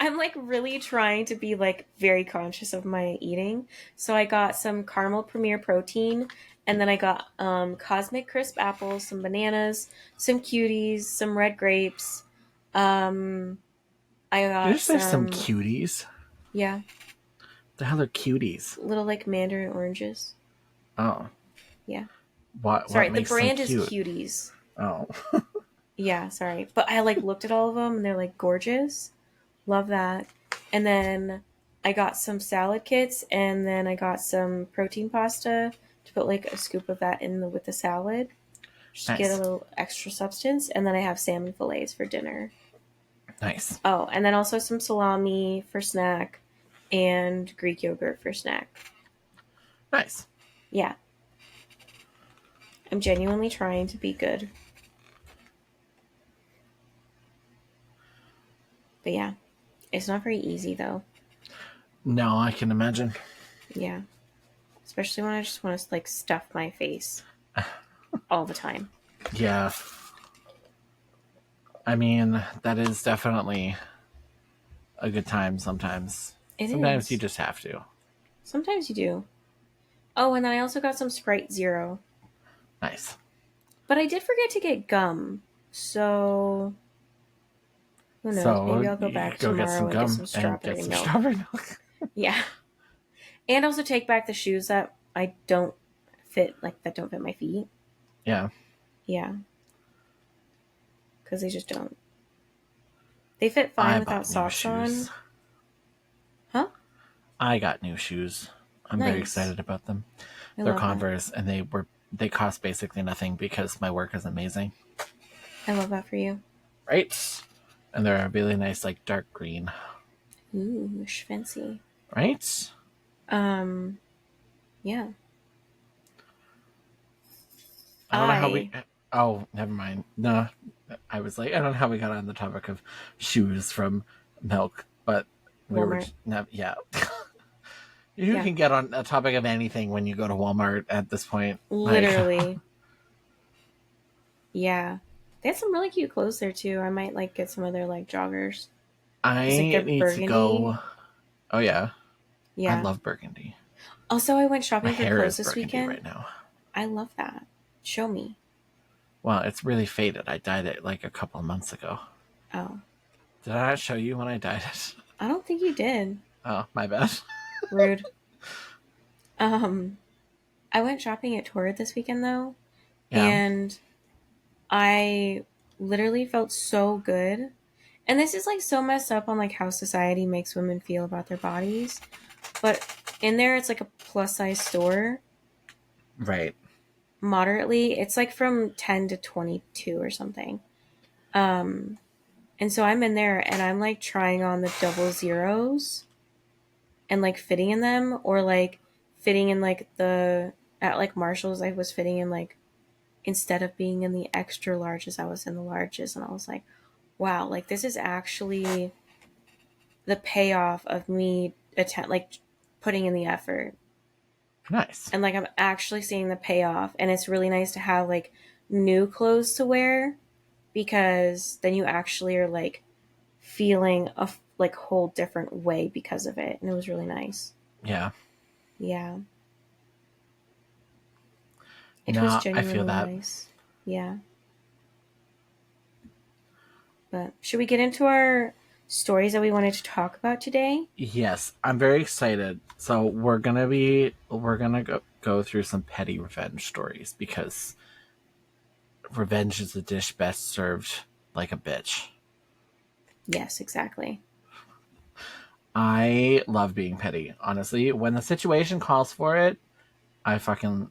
Speaker 1: I'm like really trying to be like very conscious of my eating. So I got some caramel premier protein and then I got cosmic crisp apples, some bananas, some cuties, some red grapes. Um I
Speaker 2: Did you
Speaker 1: got
Speaker 2: say some
Speaker 1: some,
Speaker 2: cuties?
Speaker 1: yeah,
Speaker 2: The hell are cuties?
Speaker 1: little like mandarin oranges.
Speaker 2: Oh,
Speaker 1: Yeah.
Speaker 2: what
Speaker 1: Sorry, the
Speaker 2: makes them
Speaker 1: brand is
Speaker 2: cute?
Speaker 1: cuties.
Speaker 2: Oh,
Speaker 1: Yeah, sorry. But I like looked at all of them and they're like gorgeous. Love that. And then I got some salad kits and then I got some protein pasta to put like a scoop of that in with the salad. Just to get a
Speaker 2: nice,
Speaker 1: little extra substance. And then I have salmon fillets for dinner.
Speaker 2: nice,
Speaker 1: Oh, and then also some salami for snack and Greek yogurt for snack.
Speaker 2: nice.
Speaker 1: Yeah. I'm genuinely trying to be good. But yeah, it's not very easy though.
Speaker 2: No, I can imagine.
Speaker 1: Yeah. Especially when I just want to like stuff my face all the time.
Speaker 2: Yeah, I mean that is definitely a good time. Sometimes,
Speaker 1: It
Speaker 2: sometimes you
Speaker 1: is.
Speaker 2: just have to.
Speaker 1: Sometimes you do. Oh, and then I also got some Sprite Zero.
Speaker 2: Nice.
Speaker 1: But I did forget to get gum. So who knows? Maybe
Speaker 2: So
Speaker 1: I'll go
Speaker 2: you
Speaker 1: back
Speaker 2: could go get
Speaker 1: tomorrow
Speaker 2: some
Speaker 1: and get
Speaker 2: gum
Speaker 1: some
Speaker 2: and get
Speaker 1: strawberry
Speaker 2: some
Speaker 1: milk.
Speaker 2: strawberry milk.
Speaker 1: Yeah. And also take back the shoes that I don't fit, like that don't fit my feet.
Speaker 2: Yeah,
Speaker 1: Yeah. Because they just don't. They fit fine
Speaker 2: I
Speaker 1: without
Speaker 2: bought new
Speaker 1: socks on.
Speaker 2: shoes.
Speaker 1: Huh?
Speaker 2: I got new shoes. I'm very
Speaker 1: Nice.
Speaker 2: excited about them.
Speaker 1: I
Speaker 2: They're
Speaker 1: love that.
Speaker 2: Converse, and they cost basically nothing because my work is amazing.
Speaker 1: I love that for you.
Speaker 2: Right? And they're a really nice, like dark green.
Speaker 1: Ooh, fancy.
Speaker 2: Right?
Speaker 1: Um, yeah.
Speaker 2: I don't know how we.
Speaker 1: I
Speaker 2: Oh, never mind. No, I was like, I don't know how we got on the topic of shoes from milk, but we were.
Speaker 1: Walmart.
Speaker 2: Yeah. You
Speaker 1: Yeah.
Speaker 2: can get on a topic of anything when you go to Walmart at this point. Like,
Speaker 1: Literally. Yeah. They had some really cute clothes there too. I might like get some of their like joggers. It's like
Speaker 2: I
Speaker 1: their
Speaker 2: need to
Speaker 1: burgundy.
Speaker 2: go. Oh, yeah. I
Speaker 1: Yeah.
Speaker 2: love burgundy.
Speaker 1: Also, I went
Speaker 2: My
Speaker 1: shopping for
Speaker 2: hair
Speaker 1: clothes
Speaker 2: is
Speaker 1: this
Speaker 2: burgundy
Speaker 1: weekend.
Speaker 2: right now.
Speaker 1: I love that. Show me.
Speaker 2: Well, it's really faded. I dyed it like a couple of months ago.
Speaker 1: Oh.
Speaker 2: Did I not show you when I dyed it?
Speaker 1: I don't think you did.
Speaker 2: Oh, my bad.
Speaker 1: Rude. Um, I went shopping at Torrid this weekend though,
Speaker 2: Yeah.
Speaker 1: and I literally felt so good. And this is like so messed up on like how society makes women feel about their bodies. But in there, it's like a plus size store.
Speaker 2: Right.
Speaker 1: Moderately, it's like from 10 to 22 or something. Um, and so I'm in there and I'm like trying on the double zeros and like fitting in them, or like fitting in like the, at like Marshall's, I was fitting in like, instead of being in the extra larges, I was in the larges. And I was like, wow, like this is actually the payoff of me like putting in the effort.
Speaker 2: Nice.
Speaker 1: And like I'm actually seeing the payoff, and it's really nice to have like new clothes to wear, because then you actually are like feeling a like whole different way because of it, and it was really nice.
Speaker 2: Yeah.
Speaker 1: Yeah, it was
Speaker 2: No, I feel
Speaker 1: genuinely
Speaker 2: that.
Speaker 1: nice. Yeah. But should we get into our stories that we wanted to talk about today?
Speaker 2: Yes, I'm very excited. So we're gonna go through some petty revenge stories because revenge is a dish best served like a bitch.
Speaker 1: Yes, exactly.
Speaker 2: I love being petty. Honestly, when the situation calls for it, I fucking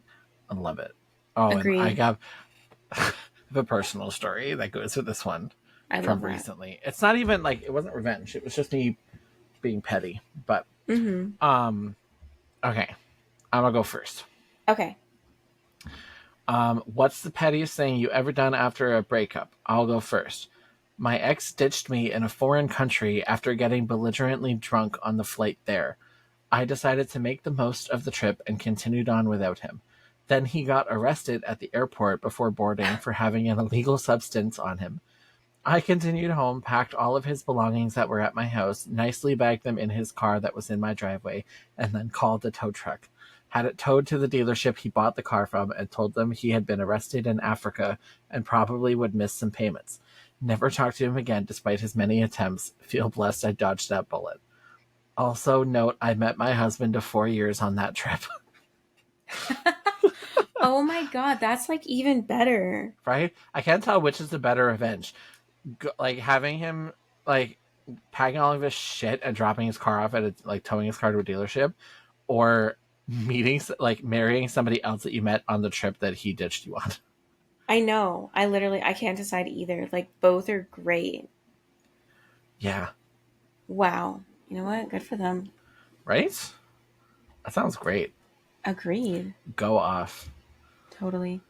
Speaker 2: love it. Oh, and I
Speaker 1: Agreed.
Speaker 2: got a personal story that goes with this one
Speaker 1: I
Speaker 2: from
Speaker 1: love that.
Speaker 2: recently. It's not even like it wasn't revenge. It was just me being petty. But
Speaker 1: Mm-hmm.
Speaker 2: um okay, I'm gonna go first.
Speaker 1: Okay.
Speaker 2: What's the pettiest thing you ever done after a breakup? I'll go first. My ex ditched me in a foreign country after getting belligerently drunk on the flight there. I decided to make the most of the trip and continued on without him. Then he got arrested at the airport before boarding for having an illegal substance on him. I continued home, packed all of his belongings that were at my house, nicely bagged them in his car that was in my driveway, and then called the tow truck. Had it towed to the dealership he bought the car from and told them he had been arrested in Africa and probably would miss some payments. Never talked to him again despite his many attempts. Feel blessed I dodged that bullet. Also, note I met my husband of 4 years on that trip.
Speaker 1: Oh my god, that's like even better.
Speaker 2: Right? I can't tell which is the better revenge. Like having him like packing all of his shit and dropping his car off at like towing his car to a dealership, or meeting like marrying somebody else that you met on the trip that he ditched you on.
Speaker 1: I know. I can't decide either. Like both are great.
Speaker 2: Yeah,
Speaker 1: Wow. You know what? Good for them.
Speaker 2: right. That sounds great.
Speaker 1: Agreed.
Speaker 2: Go off.
Speaker 1: Totally.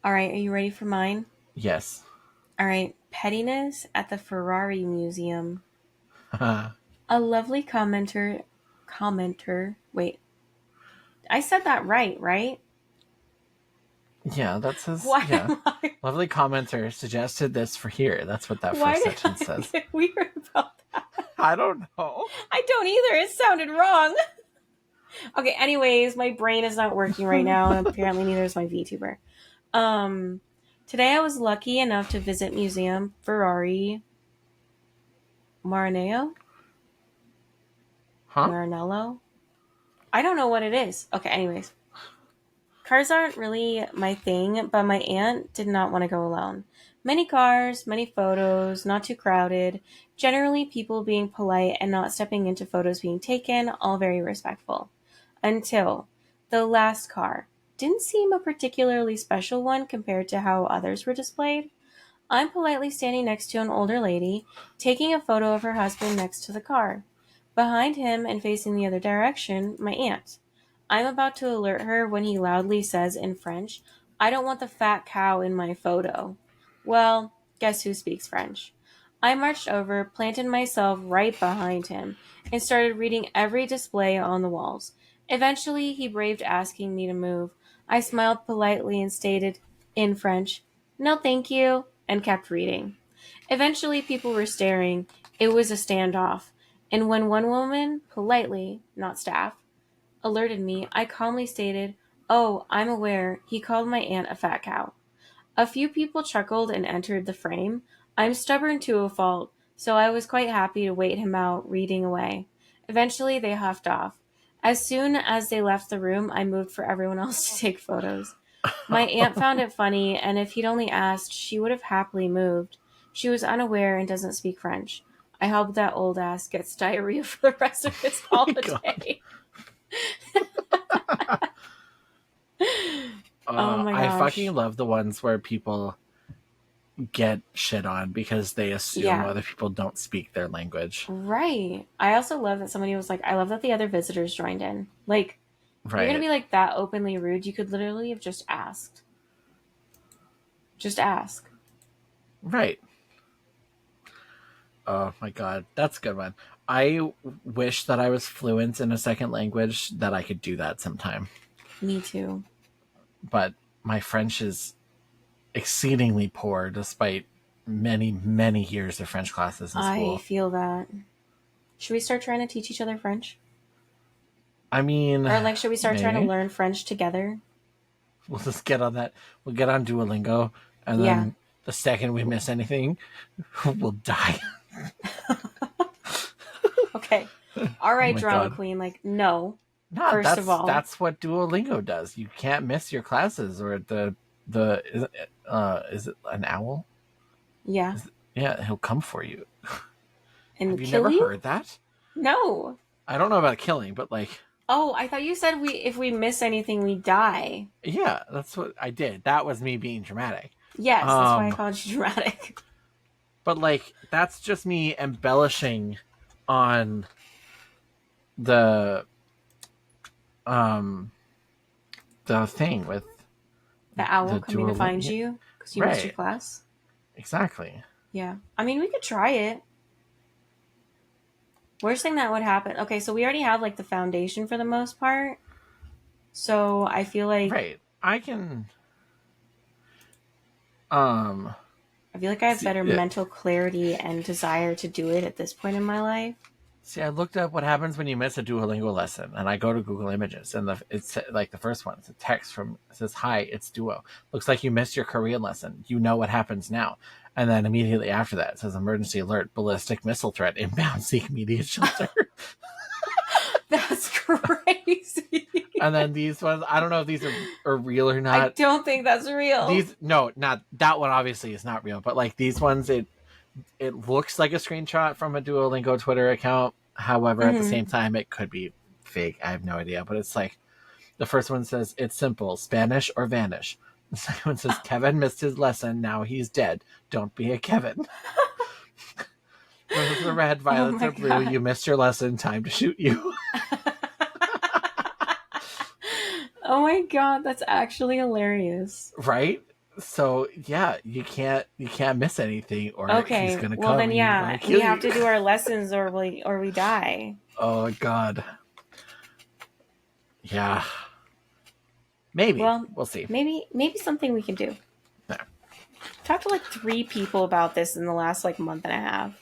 Speaker 1: All right, are you ready for mine?
Speaker 2: Yes.
Speaker 1: All right. Pettiness at the Ferrari Museum. A lovely wait. I said that right?
Speaker 2: Yeah, that says
Speaker 1: Why
Speaker 2: yeah.
Speaker 1: am I
Speaker 2: Lovely commenter suggested this for here. That's what that
Speaker 1: why
Speaker 2: first
Speaker 1: did
Speaker 2: sentence
Speaker 1: I
Speaker 2: says.
Speaker 1: get weird about that?
Speaker 2: I don't know.
Speaker 1: I don't either. It sounded wrong. Okay, anyways, my brain is not working right now, and apparently neither is my VTuber. Um, Today I was lucky enough to visit Museum Ferrari Maranello.
Speaker 2: Huh?
Speaker 1: Maranello. I don't know what it is. Okay, anyways, cars aren't really my thing, but my aunt did not want to go alone. Many cars, many photos, not too crowded. Generally, people being polite and not stepping into photos being taken, all very respectful. Until the last car didn't seem a particularly special one compared to how others were displayed. I'm politely standing next to an older lady, taking a photo of her husband next to the car. Behind him and facing the other direction, my aunt. I'm about to alert her when he loudly says in French, I don't want the fat cow in my photo. Well, guess who speaks French? I marched over, planted myself right behind him, and started reading every display on the walls. Eventually, he braved asking me to move. I smiled politely and stated, in French, no thank you, and kept reading. Eventually, people were staring. It was a standoff. And when one woman, politely, not staff, alerted me, I calmly stated, oh, I'm aware. He called my aunt a fat cow. A few people chuckled and entered the frame. I'm stubborn to a fault, so I was quite happy to wait him out, reading away. Eventually, they huffed off. As soon as they left the room, I moved for everyone else to take photos. My aunt found it funny, and if he'd only asked, she would have happily moved. She was unaware and doesn't speak French. I hope that old ass gets diarrhea for the rest of his
Speaker 2: Oh my God.
Speaker 1: holiday. Oh my
Speaker 2: I
Speaker 1: gosh.
Speaker 2: fucking love the ones where people get shit on because they assume
Speaker 1: Yeah.
Speaker 2: other people don't speak their language.
Speaker 1: Right. I also love that somebody was like, I love that the other visitors joined in. Like, if you're gonna
Speaker 2: Right.
Speaker 1: be like that openly rude, you could literally have just asked. Just ask.
Speaker 2: Right. Oh my God. That's a good one. I wish that I was fluent in a second language that I could do that sometime.
Speaker 1: Me too.
Speaker 2: But my French is exceedingly poor despite many, many years of French classes in
Speaker 1: I
Speaker 2: school.
Speaker 1: feel that. Should we start trying to teach each other French?
Speaker 2: I mean,
Speaker 1: Or like, should we start trying to
Speaker 2: maybe.
Speaker 1: learn French together?
Speaker 2: We'll just get on that. We'll get on Duolingo, and
Speaker 1: Yeah.
Speaker 2: then the second we miss anything, we'll die.
Speaker 1: Okay. All
Speaker 2: Oh
Speaker 1: right,
Speaker 2: my
Speaker 1: drama
Speaker 2: God.
Speaker 1: queen. Like, no.
Speaker 2: No,
Speaker 1: First of all,
Speaker 2: that's what Duolingo does. You can't miss your classes or the is it an owl?
Speaker 1: yeah.
Speaker 2: Yeah, he'll come for you. Have
Speaker 1: And
Speaker 2: you
Speaker 1: kill
Speaker 2: never
Speaker 1: you?
Speaker 2: heard that?
Speaker 1: No.
Speaker 2: I don't know about killing, but like,
Speaker 1: Oh, I thought you said we if we miss anything we die.
Speaker 2: yeah, that's what I did. That was me being dramatic.
Speaker 1: Yes, that's why I
Speaker 2: Um,
Speaker 1: called you dramatic.
Speaker 2: but like that's just me embellishing on the um the thing with
Speaker 1: The owl
Speaker 2: the
Speaker 1: coming to find
Speaker 2: Duolingo.
Speaker 1: you because you missed your
Speaker 2: Right,
Speaker 1: class.
Speaker 2: exactly.
Speaker 1: Yeah. I mean, we could try it. Worst thing that would happen. Okay, so we already have like the foundation for the most part. So I feel like
Speaker 2: Right. Um
Speaker 1: I have
Speaker 2: see,
Speaker 1: better mental clarity and desire to do it at this point in my life.
Speaker 2: see, I looked up what happens when you miss a Duolingo lesson, and I go to Google Images, and it's like the first one. It's a text from it says, "Hi, it's Duo. Looks like you missed your Korean lesson. You know what happens now." And then immediately after that, it says, "Emergency alert: ballistic missile threat inbound. Seek immediate shelter."
Speaker 1: That's crazy.
Speaker 2: And then these ones, I don't know if these are real or
Speaker 1: I
Speaker 2: not.
Speaker 1: don't think that's real.
Speaker 2: These, no, not that one. Obviously, is not real. But like these ones, it looks like a screenshot from a Duolingo Twitter account. However, at the
Speaker 1: Mm-hmm.
Speaker 2: same time, it could be fake. I have no idea. But it's like the first one says it's simple: Spanish or vanish. The second one says Kevin missed his lesson. Now he's dead. Don't be a Kevin. Roses are red,
Speaker 1: Oh
Speaker 2: violets
Speaker 1: my
Speaker 2: are blue.
Speaker 1: god.
Speaker 2: You missed your lesson. Time to shoot you.
Speaker 1: Oh my god, that's actually hilarious.
Speaker 2: Right? So yeah, you can't miss anything, or he's
Speaker 1: Okay,
Speaker 2: gonna
Speaker 1: well
Speaker 2: come
Speaker 1: then
Speaker 2: and he's gonna
Speaker 1: yeah, we
Speaker 2: kill
Speaker 1: have
Speaker 2: you.
Speaker 1: to do our lessons or we die.
Speaker 2: Oh God, yeah. Maybe
Speaker 1: Well,
Speaker 2: we'll see.
Speaker 1: maybe something we can do.
Speaker 2: No.
Speaker 1: Talked to like 3 people about this in the last like month and a half.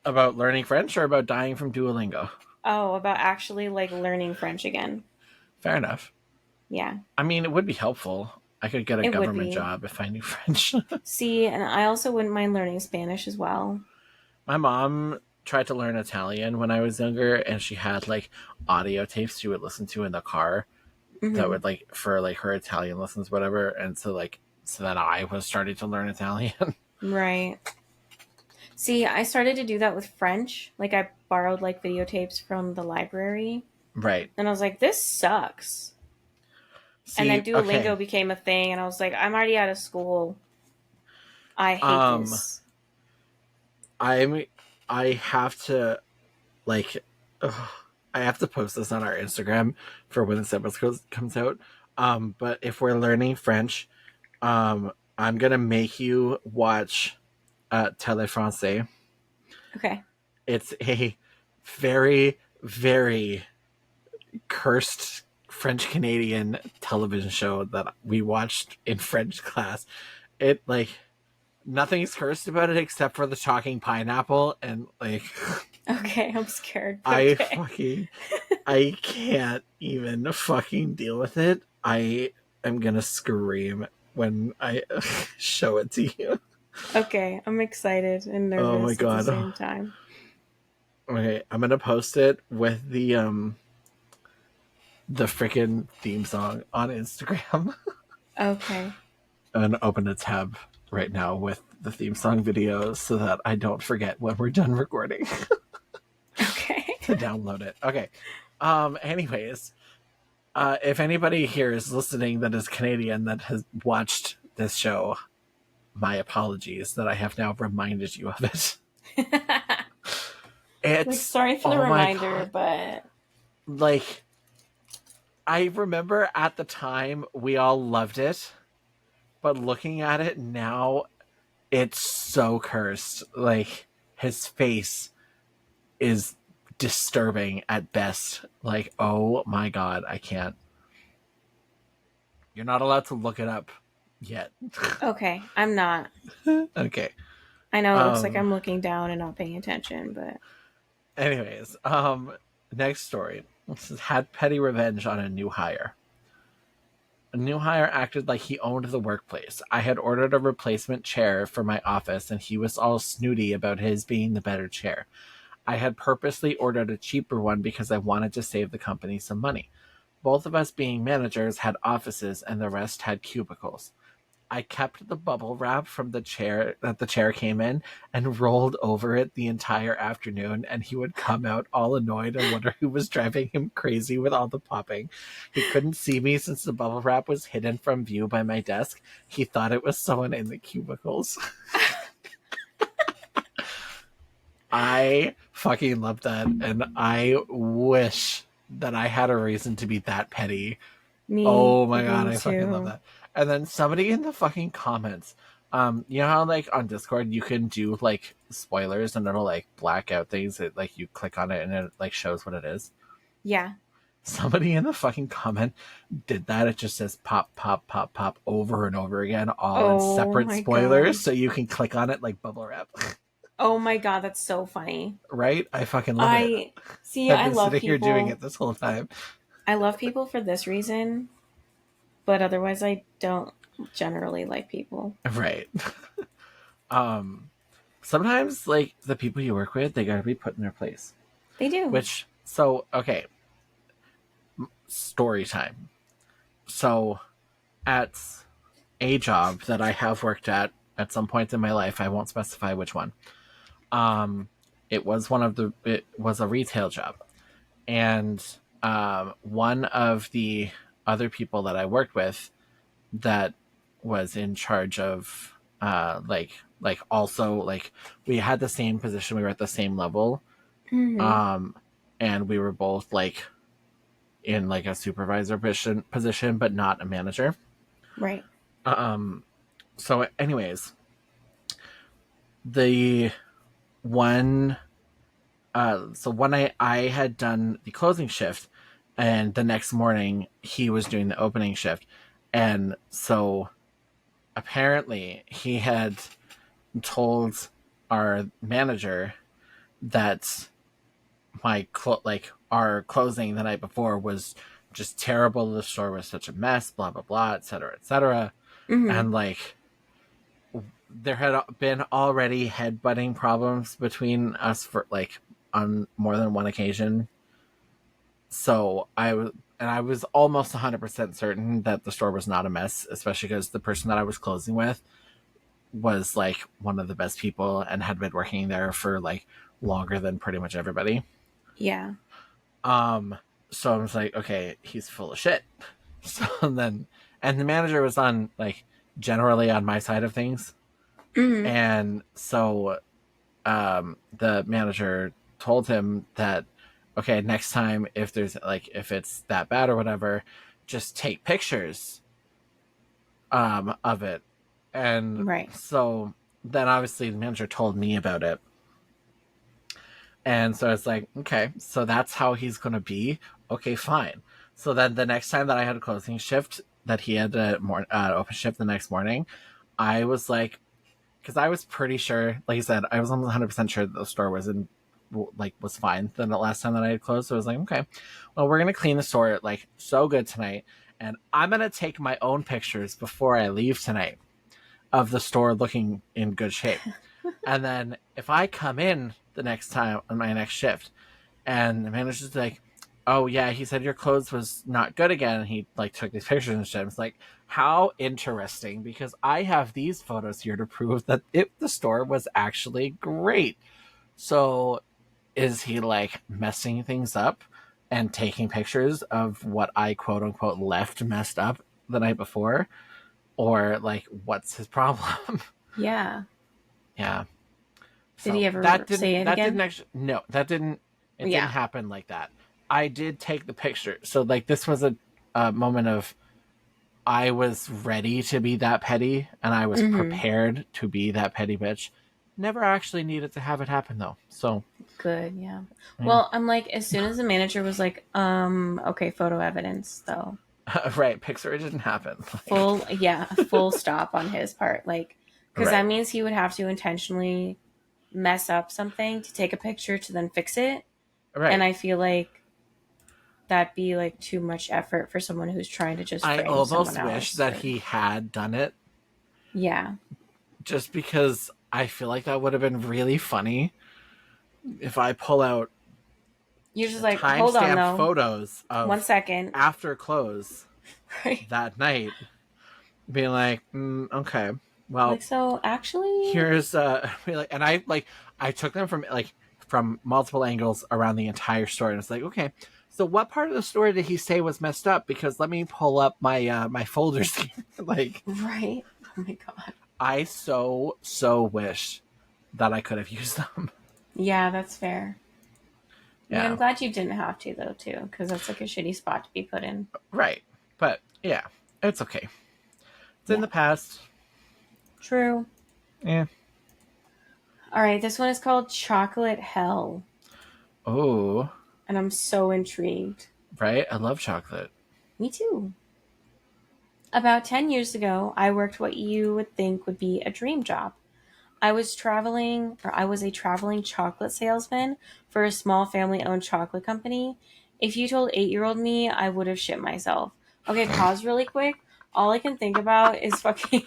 Speaker 2: About learning French or about dying from Duolingo?
Speaker 1: Oh, about actually like learning French again.
Speaker 2: Fair enough.
Speaker 1: Yeah,
Speaker 2: I mean, it would be helpful. I could get a
Speaker 1: it would
Speaker 2: government
Speaker 1: be.
Speaker 2: job if I knew French.
Speaker 1: See, and I also wouldn't mind learning Spanish as well.
Speaker 2: My mom tried to learn Italian when I was younger, and she had like audio tapes she would listen to in the car that
Speaker 1: Hmm.
Speaker 2: would like for like her Italian lessons, whatever. And so that I was starting to learn Italian.
Speaker 1: Right. See, I started to do that with French. Like I borrowed like videotapes from the library,
Speaker 2: Right.
Speaker 1: and I was like, this sucks. And then
Speaker 2: See, okay.
Speaker 1: Duolingo became a thing, and I was like, I'm already out of school. I hate
Speaker 2: Um,
Speaker 1: this.
Speaker 2: I'm I have to like ugh, I have to post this on our Instagram for when this episode comes out. But if we're learning French, I'm gonna make you watch Tele Francais.
Speaker 1: Okay.
Speaker 2: It's a very, very cursed French Canadian television show that we watched in French class. It like nothing's cursed about it except for the talking pineapple and like
Speaker 1: Okay, I'm scared.
Speaker 2: I
Speaker 1: Okay.
Speaker 2: fucking I can't even fucking deal with it. I am gonna scream when I show it to you.
Speaker 1: Okay, I'm excited and
Speaker 2: Oh my
Speaker 1: nervous at the
Speaker 2: god.
Speaker 1: same time.
Speaker 2: Okay, I'm gonna post it with the freaking theme song on Instagram.
Speaker 1: Okay.
Speaker 2: I'm gonna open a tab right now with the theme song video so that I don't forget when we're done recording
Speaker 1: Okay.
Speaker 2: to download it. Okay. Anyways, if anybody here is listening that is Canadian that has watched this show, my apologies that I have now reminded you of it.
Speaker 1: Like,
Speaker 2: It's
Speaker 1: sorry for the
Speaker 2: oh my
Speaker 1: reminder,
Speaker 2: god.
Speaker 1: but
Speaker 2: Like I remember at the time we all loved it, but looking at it now, it's so cursed. Like his face is disturbing at best. Like, oh my god, I can't. You're not allowed to look it up yet.
Speaker 1: okay, I'm not.
Speaker 2: Okay.
Speaker 1: I know it looks like
Speaker 2: Um
Speaker 1: I'm looking down and not paying attention, but
Speaker 2: anyways, next story. This is had petty revenge on a new hire. A new hire acted like he owned the workplace. I had ordered a replacement chair for my office and he was all snooty about his being the better chair. I had purposely ordered a cheaper one because I wanted to save the company some money. Both of us being managers had offices and the rest had cubicles. I kept the bubble wrap from the chair that the chair came in and rolled over it the entire afternoon, and he would come out all annoyed and wonder who was driving him crazy with all the popping. He couldn't see me since the bubble wrap was hidden from view by my desk. He thought it was someone in the cubicles. I fucking love that, and I wish that I had a reason to be that petty. Oh my god,
Speaker 1: me
Speaker 2: I fucking love
Speaker 1: too.
Speaker 2: that. And then somebody in the fucking comments, you know how like on Discord you can do like spoilers and it'll like black out things that like you click on it and it like shows what it is.
Speaker 1: Yeah.
Speaker 2: Somebody in the fucking comment did that. It just says pop, pop, pop, pop over and over again, all in
Speaker 1: Oh
Speaker 2: separate
Speaker 1: my god.
Speaker 2: spoilers, so you can click on it like bubble wrap.
Speaker 1: Oh my god, that's so funny.
Speaker 2: Right? I fucking love it.
Speaker 1: I see.
Speaker 2: I've
Speaker 1: I
Speaker 2: been
Speaker 1: love
Speaker 2: sitting here doing it
Speaker 1: people.
Speaker 2: this whole time.
Speaker 1: I love people for this reason, but otherwise, I don't generally like people.
Speaker 2: Right. Um Sometimes like the people you work with, they gotta be put in their place.
Speaker 1: They do.
Speaker 2: Which so okay, story time. So at a job that I have worked at some point in my life, I won't specify which one. Um it was a retail job. And one of the other people that I worked with that was in charge of like also like we had the same position, we were at the same level,
Speaker 1: Hmm.
Speaker 2: um and we were both like in like a supervisor position but not a manager.
Speaker 1: Right.
Speaker 2: um so anyways, the one so when I had done the closing shift and the next morning he was doing the opening shift, and so apparently he had told our manager that like our closing the night before was just terrible. The store was such a mess, blah blah blah, etc. etc.
Speaker 1: Hmm.
Speaker 2: And like there had been already headbutting problems between us for like on more than one occasion. So I was almost 100% certain that the store was not a mess, especially because the person that I was closing with was like one of the best people and had been working there for like longer than pretty much everybody.
Speaker 1: Yeah.
Speaker 2: Um, so I was like, okay, he's full of shit. So then, and the manager was on like generally on my side of things,
Speaker 1: Hmm.
Speaker 2: and so the manager told him that okay, next time if there's like if it's that bad or whatever, just take pictures of it. And
Speaker 1: Right.
Speaker 2: so then obviously the manager told me about it. And so it's like, okay, so that's how he's going to be. Okay, fine. So then the next time that I had a closing shift, that he had a open shift the next morning, I was like, because I was pretty sure, like I said, I was almost 100% sure that the store was in, like, was fine than the last time that I had closed. So I was like, okay, well, we're going to clean the store, like, so good tonight. And I'm going to take my own pictures before I leave tonight. of the store looking in good shape. And then if I come in the next time on my next shift and the manager's like, oh yeah, he said your clothes was not good again, and he like took these pictures and shit. It's like, how interesting, because I have these photos here to prove that the store was actually great. So is he like messing things up and taking pictures of what I quote unquote left messed up the night before? Or like what's his problem?
Speaker 1: Yeah.
Speaker 2: Yeah.
Speaker 1: Did
Speaker 2: So
Speaker 1: he ever say it
Speaker 2: that didn't
Speaker 1: again?
Speaker 2: actually, no, that didn't, it didn't
Speaker 1: Yeah.
Speaker 2: happen like that. I did take the picture. So like this was a moment of I was ready to be that petty and I was
Speaker 1: Mm-hmm.
Speaker 2: prepared to be that petty bitch. Never actually needed to have it happen though. So
Speaker 1: Good, yeah.
Speaker 2: yeah.
Speaker 1: Well, I'm like, as soon as the manager was like, okay, photo evidence, though.
Speaker 2: Right, Pixar, it didn't happen. Like,
Speaker 1: Full, yeah, a full stop on his part. Like, because that
Speaker 2: right,
Speaker 1: means he would have to intentionally mess up something to take a picture to then fix it. And
Speaker 2: right.
Speaker 1: I feel like that'd be like too much effort for someone who's trying to just
Speaker 2: I
Speaker 1: frame someone
Speaker 2: almost wish
Speaker 1: else.
Speaker 2: that
Speaker 1: Or,
Speaker 2: he had done it,
Speaker 1: yeah.
Speaker 2: just because I feel like that would have been really funny if I pull out
Speaker 1: You're just
Speaker 2: the
Speaker 1: like, hold on,
Speaker 2: timestamped
Speaker 1: though.
Speaker 2: photos
Speaker 1: One
Speaker 2: of
Speaker 1: second.
Speaker 2: after close
Speaker 1: Right.
Speaker 2: that night, being like, okay, well,
Speaker 1: Like, so actually,
Speaker 2: here's and I took them from multiple angles around the entire store, and it's like, okay, so what part of the store did he say was messed up? Because let me pull up my folders here. Like,
Speaker 1: right? Oh my God.
Speaker 2: I so wish that I could have used them.
Speaker 1: Yeah, that's fair. I mean, I'm
Speaker 2: Yeah,
Speaker 1: glad you didn't have to, though, too, because that's like a shitty spot to be put in.
Speaker 2: right. But yeah, it's okay. It's in
Speaker 1: Yeah.
Speaker 2: the past.
Speaker 1: True.
Speaker 2: Yeah.
Speaker 1: All right, this one is called Chocolate Hell,
Speaker 2: Oh,
Speaker 1: and I'm so intrigued.
Speaker 2: right. I love chocolate.
Speaker 1: Me too. About 10 years ago, I worked what you would think would be a dream job. I was a traveling chocolate salesman for a small family owned chocolate company. If you told 8-year-old me, I would have shit myself. Okay, pause really quick. All I can think about is fucking.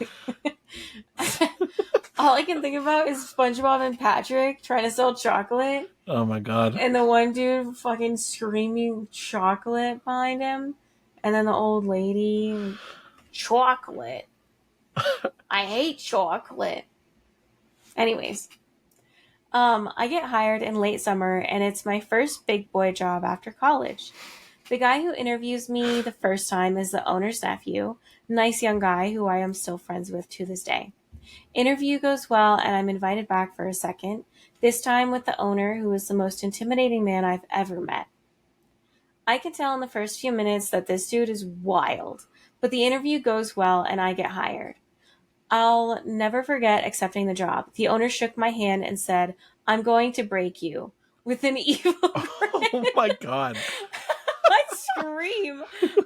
Speaker 1: All I can think about is SpongeBob and Patrick trying to sell chocolate,
Speaker 2: Oh my god.
Speaker 1: and the one dude fucking screaming chocolate behind him, and then the old lady, chocolate. I hate chocolate. Anyways, I get hired in late summer, and it's my first big boy job after college. The guy who interviews me the first time is the owner's nephew, nice young guy who I am still friends with to this day. Interview goes well, and I'm invited back for a second, this time with the owner, who is the most intimidating man I've ever met. I can tell in the first few minutes that this dude is wild, but the interview goes well, and I get hired. I'll never forget accepting the job. The owner shook my hand and said, I'm going to break you, with an evil grin.
Speaker 2: Oh my god.
Speaker 1: I scream.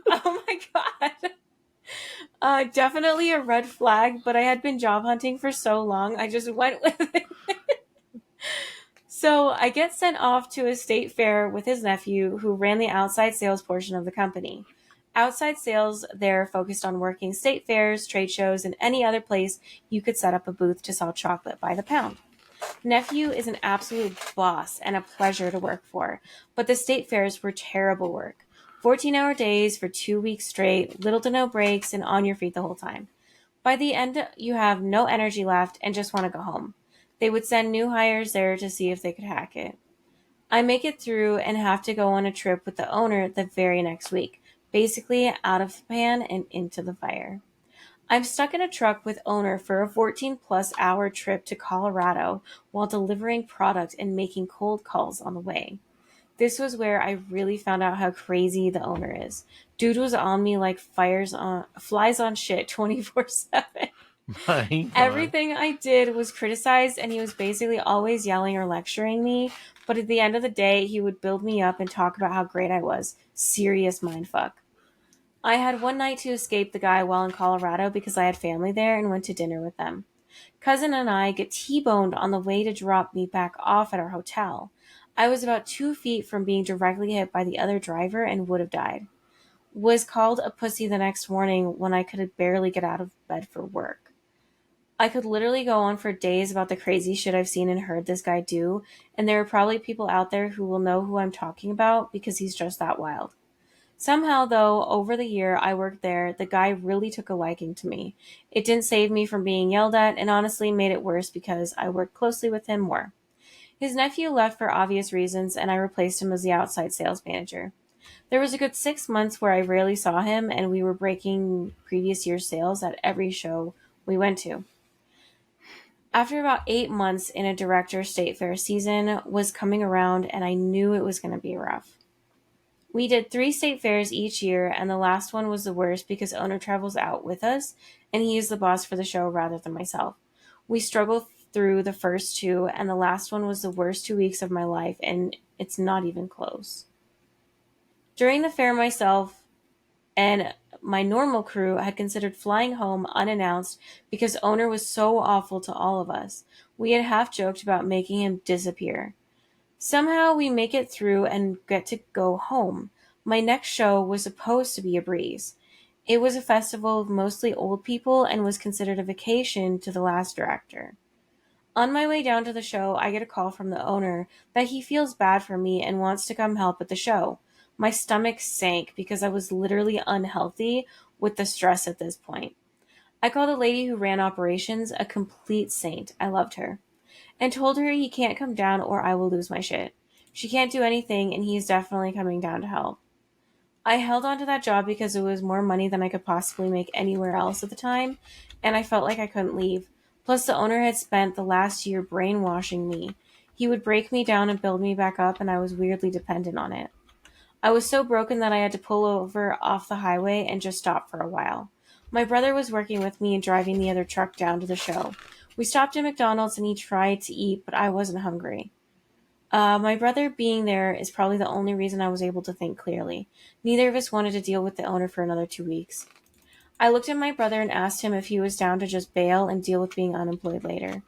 Speaker 1: Oh my God. Definitely a red flag, but I had been job hunting for so long, I just went with it. So I get sent off to a state fair with his nephew, who ran the outside sales portion of the company. Outside sales there focused on working state fairs, trade shows, and any other place you could set up a booth to sell chocolate by the pound. Nephew is an absolute boss and a pleasure to work for, but the state fairs were terrible work. 14-hour days for 2 weeks straight, little to no breaks, and on your feet the whole time. By the end, you have no energy left and just want to go home. They would send new hires there to see if they could hack it. I make it through and have to go on a trip with the owner the very next week, basically out of the pan and into the fire. I'm stuck in a truck with owner for a 14-plus hour trip to Colorado while delivering product and making cold calls on the way. This was where I really found out how crazy the owner is. Dude was on me like flies on shit 24/7.
Speaker 2: My god.
Speaker 1: Everything I did was criticized, and he was basically always yelling or lecturing me. But at the end of the day, he would build me up and talk about how great I was. Serious mindfuck. I had one night to escape the guy while in Colorado because I had family there and went to dinner with them. Cousin and I get T-boned on the way to drop me back off at our hotel. I was about 2 feet from being directly hit by the other driver and would have died. Was called a pussy the next morning when I could barely get out of bed for work. I could literally go on for days about the crazy shit I've seen and heard this guy do, and there are probably people out there who will know who I'm talking about because he's just that wild. Somehow, though, over the year I worked there, the guy really took a liking to me. It didn't save me from being yelled at, and honestly made it worse because I worked closely with him more. His nephew left for obvious reasons, and I replaced him as the outside sales manager. There was a good 6 months where I rarely saw him, and we were breaking previous year's sales at every show we went to. After about 8 months in a director, state fair season was coming around, and I knew it was going to be rough. We did 3 state fairs each year, and the last one was the worst because owner travels out with us, and he is the boss for the show rather than myself. We struggled through the first two, and the last one was the worst 2 weeks of my life, and it's not even close. During the fair, myself and my normal crew had considered flying home unannounced because owner was so awful to all of us. We had half joked about making him disappear. Somehow we make it through and get to go home. My next show was supposed to be a breeze. It was a festival of mostly old people and was considered a vacation to the last director. On my way down to the show, I get a call from the owner that he feels bad for me and wants to come help at the show. My stomach sank because I was literally unhealthy with the stress at this point. I called the lady who ran operations a complete saint. I loved her. And told her he can't come down or I will lose my shit. She can't do anything and he's definitely coming down to help. I held on to that job because it was more money than I could possibly make anywhere else at the time, and I felt like I couldn't leave. Plus, the owner had spent the last year brainwashing me. He would break me down and build me back up, and I was weirdly dependent on it. I was so broken that I had to pull over off the highway and just stop for a while. My brother was working with me and driving the other truck down to the show. We stopped at McDonald's and he tried to eat, but I wasn't hungry. My brother being there is probably the only reason I was able to think clearly. Neither of us wanted to deal with the owner for another 2 weeks. I looked at my brother and asked him if he was down to just bail and deal with being unemployed later.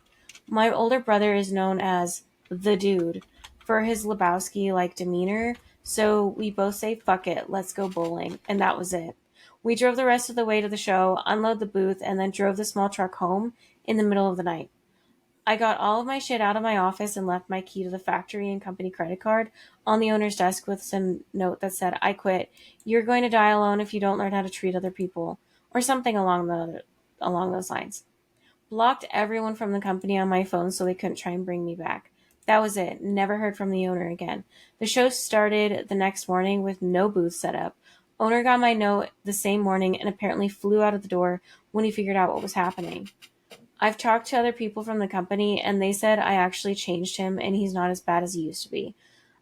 Speaker 1: My older brother is known as the dude for his Lebowski like demeanor, so we both say fuck it, let's go bowling, and that was it. We drove the rest of the way to the show, unloaded the booth, and then drove the small truck home in the middle of the night. I got all of my shit out of my office and left my key to the factory and company credit card on the owner's desk with some note that said, I quit. You're going to die alone if you don't learn how to treat other people. Or something along those lines. Blocked everyone from the company on my phone so they couldn't try and bring me back. That was it. Never heard from the owner again. The show started the next morning with no booth set up. Owner got my note the same morning and apparently flew out of the door when he figured out what was happening. I've talked to other people from the company, and they said I actually changed him, and he's not as bad as he used to be.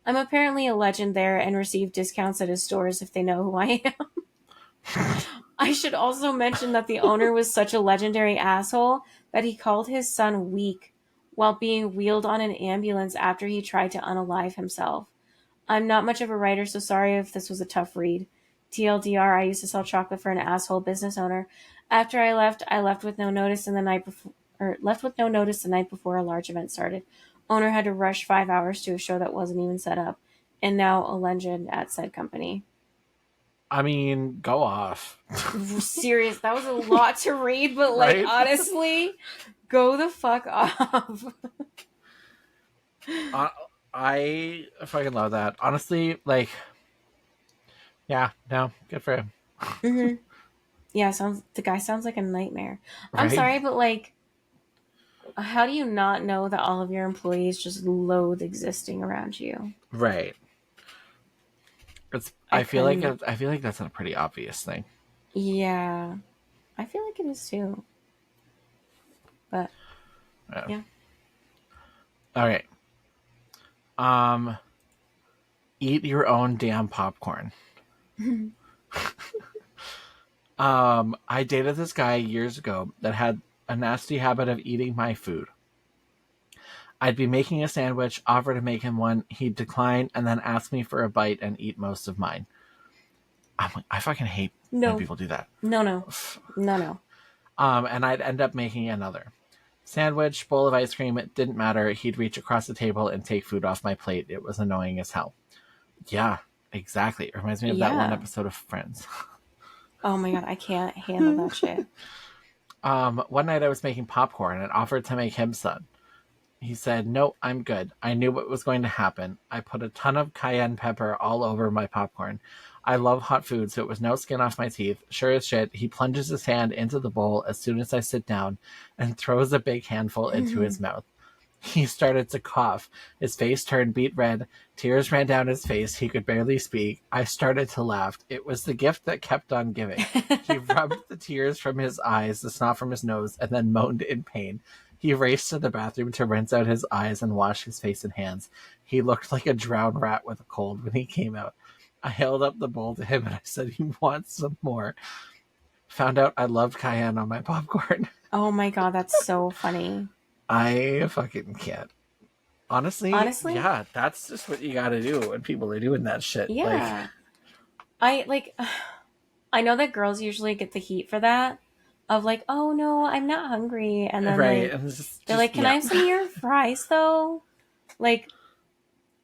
Speaker 1: I'm apparently a legend there and receive discounts at his stores if they know who I am. I should also mention that the owner was such a legendary asshole that he called his son weak while being wheeled on an ambulance after he tried to unalive himself. I'm not much of a writer, so sorry if this was a tough read. TLDR, I used to sell chocolate for an asshole business owner. After I left with no notice the night before a large event started. Owner had to rush 5 hours to a show that wasn't even set up, and now a legend at said company.
Speaker 2: I mean, go off.
Speaker 1: Serious, that was a lot to read, but like
Speaker 2: Right?
Speaker 1: honestly, go the fuck off.
Speaker 2: I fucking love that. Honestly, like, yeah, no, good for him.
Speaker 1: hmm Yeah, the guy sounds like a nightmare. I'm
Speaker 2: Right?
Speaker 1: sorry, but like, how do you not know that all of your employees just loathe existing around you?
Speaker 2: Right. It's.
Speaker 1: I couldn't.
Speaker 2: I feel like that's a pretty obvious thing.
Speaker 1: Yeah, I feel like it is too. But
Speaker 2: Yeah.
Speaker 1: yeah.
Speaker 2: All right. Um, eat your own damn popcorn. I dated this guy years ago that had a nasty habit of eating my food. I'd be making a sandwich, offer to make him one, he'd decline, and then ask me for a bite and eat most of mine. I'm like, I fucking hate when
Speaker 1: No,
Speaker 2: people do that.
Speaker 1: no, no, no, no.
Speaker 2: And I'd end up making another. Sandwich, bowl of ice cream, it didn't matter. He'd reach across the table and take food off my plate. It was annoying as hell. Yeah, exactly. It reminds me of that one
Speaker 1: Yeah.
Speaker 2: episode of Friends.
Speaker 1: Oh my god, I can't handle that shit.
Speaker 2: One night I was making popcorn and offered to make him some. He said, "No, I'm good. I knew what was going to happen. I put a ton of cayenne pepper all over my popcorn. I love hot food, so it was no skin off my teeth. Sure as shit, he plunges his hand into the bowl as soon as I sit down and throws a big handful into his mouth. He started to cough. His face turned beet red. Tears ran down his face. He could barely speak. I started to laugh. It was the gift that kept on giving. He rubbed the tears from his eyes, the snot from his nose, and then moaned in pain. He raced to the bathroom to rinse out his eyes and wash his face and hands. He looked like a drowned rat with a cold when he came out. I held up the bowl to him and I said, he wants some more. Found out I loved cayenne on my popcorn.
Speaker 1: Oh my God, that's so funny.
Speaker 2: I fucking can't. Honestly,
Speaker 1: Honestly?
Speaker 2: yeah, that's just what you gotta do when people are doing that shit.
Speaker 1: Yeah. I know that girls usually get the heat for that. Of like, oh no, I'm not hungry. And then
Speaker 2: right.
Speaker 1: like,
Speaker 2: And
Speaker 1: they're like, can I have some of your fries though? Like,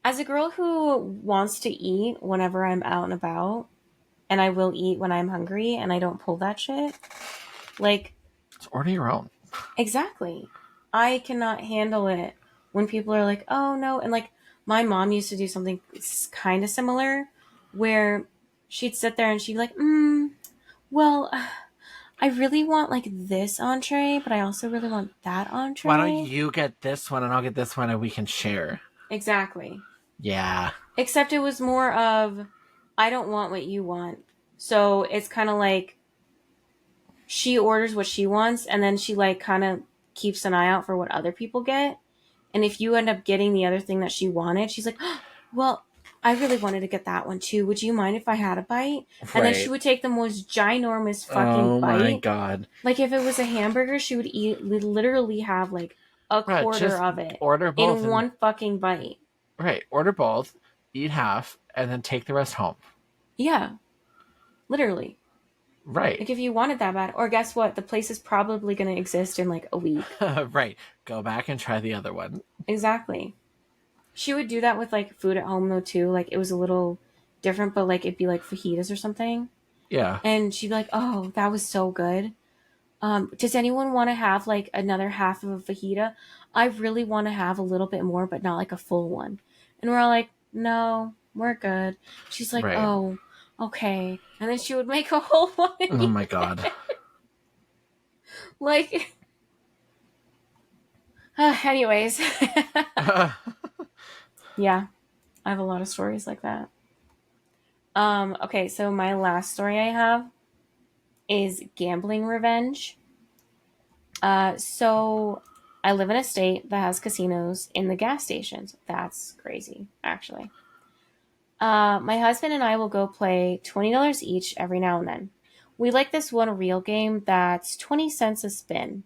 Speaker 1: as a girl who wants to eat whenever I'm out and about, and I will eat when I'm hungry and I don't pull that shit, like,
Speaker 2: Just order your own.
Speaker 1: exactly. I cannot handle it when people are like, oh no. And like, my mom used to do something kind of similar where she'd sit there and she'd be like, well, I really want like this entree, but I also really want that entree.
Speaker 2: Why don't you get this one and I'll get this one and we can share?
Speaker 1: Exactly.
Speaker 2: Yeah.
Speaker 1: Except it was more of, I don't want what you want. So it's kind of like she orders what she wants and then she like kind of keeps an eye out for what other people get. And if you end up getting the other thing that she wanted, she's like, oh, well, I really wanted to get that one too. Would you mind if I had a bite?
Speaker 2: Right.
Speaker 1: And then she would take the most ginormous fucking bite.
Speaker 2: Oh my God.
Speaker 1: Like if it was a hamburger, she would literally have like a quarter of it
Speaker 2: order both
Speaker 1: in one fucking bite.
Speaker 2: Right. Order both, eat half, and then take the rest home.
Speaker 1: Yeah. Literally.
Speaker 2: Right.
Speaker 1: Like if you wanted that bad. Or guess what? The place is probably going to exist in like a week.
Speaker 2: Right. Go back and try the other one.
Speaker 1: Exactly. She would do that with like food at home though too. Like it was a little different, but like it'd be like fajitas or something.
Speaker 2: Yeah.
Speaker 1: And she'd be like, oh, that was so good. Does anyone want to have like another half of a fajita? I really want to have a little bit more, but not like a full one. And we're all like, no, we're good. She's like, oh, okay. And then she would make a whole one.
Speaker 2: Oh my God.
Speaker 1: Like, anyways. Yeah, I have a lot of stories like that. Okay, so my last story I have is gambling revenge. So I live in a state that has casinos in the gas stations. That's crazy, actually. My husband and I will go play $20 each every now and then. We like this one reel game that's 20 cents a spin.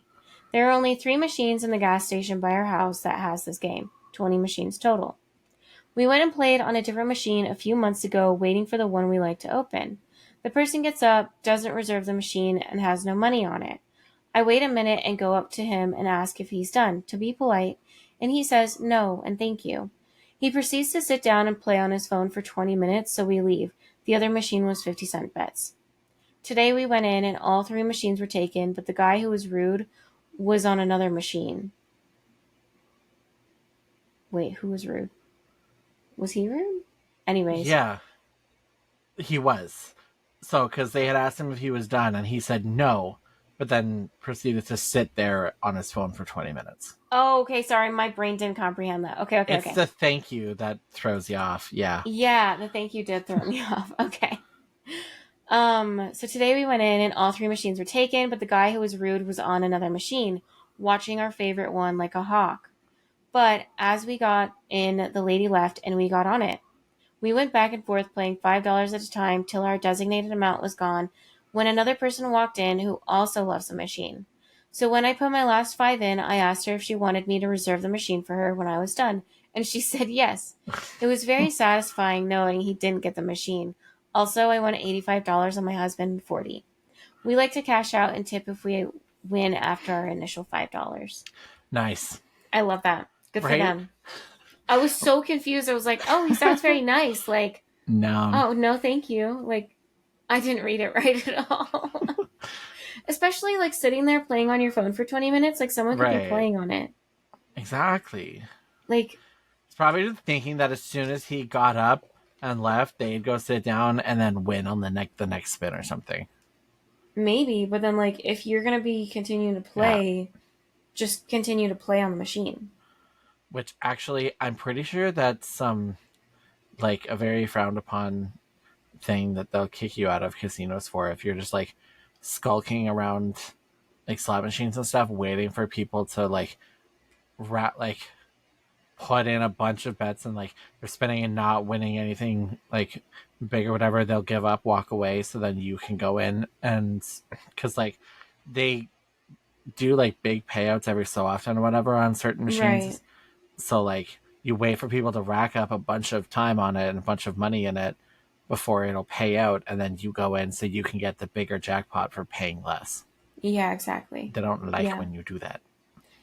Speaker 1: There are only 3 machines in the gas station by our house that has this game, 20 machines total. We went and played on a different machine a few months ago, waiting for the one we like to open. The person gets up, doesn't reserve the machine, and has no money on it. I wait a minute and go up to him and ask if he's done, to be polite, and he says no and thank you. He proceeds to sit down and play on his phone for 20 minutes, so we leave. The other machine was 50-cent bets. Today we went in and all 3 machines were taken, but the guy who was rude was on another machine. Wait, who was rude? Was he rude? Anyways.
Speaker 2: Yeah. He was. So, because they had asked him if he was done, and he said no, but then proceeded to sit there on his phone for 20 minutes.
Speaker 1: Oh, okay, sorry. My brain didn't comprehend that. Okay.
Speaker 2: It's the thank you that throws you off. Yeah.
Speaker 1: Yeah, the thank you did throw me off. Okay. So today we went in and all 3 machines were taken, but the guy who was rude was on another machine, watching our favorite one like a hawk. But as we got in, the lady left and we got on it. We went back and forth playing $5 at a time till our designated amount was gone when another person walked in who also loves the machine. So when I put my last 5 in, I asked her if she wanted me to reserve the machine for her when I was done, and she said yes. It was very satisfying knowing he didn't get the machine. Also, I won $85 on my husband and $40. We like to cash out and tip if we win after our initial $5.
Speaker 2: Nice.
Speaker 1: I love that. Good for them. I was so confused. I was like, oh, he sounds very nice. Like,
Speaker 2: no.
Speaker 1: Oh, no, thank you. Like, I didn't read it right at all. Especially like sitting there playing on your phone for 20 minutes, like someone could be
Speaker 2: Right.
Speaker 1: playing on it.
Speaker 2: Exactly.
Speaker 1: Like,
Speaker 2: He's probably just thinking that as soon as he got up and left, they'd go sit down and then win on the next spin or something.
Speaker 1: maybe, but then like if you're gonna be continuing to
Speaker 2: Yeah.
Speaker 1: play, just continue to play on the machine.
Speaker 2: Which actually, I'm pretty sure that's like a very frowned upon thing that they'll kick you out of casinos for if you're just like skulking around like slot machines and stuff, waiting for people to like like put in a bunch of bets and like they're spinning and not winning anything like big or whatever. They'll give up, walk away, so then you can go in and because like they do like big payouts every so often or whatever on certain
Speaker 1: Right.
Speaker 2: machines. So like you wait for people to rack up a bunch of time on it and a bunch of money in it before it'll pay out, and then you go in so you can get the bigger jackpot for paying less.
Speaker 1: Yeah, exactly.
Speaker 2: They don't like
Speaker 1: Yeah.
Speaker 2: when you do that.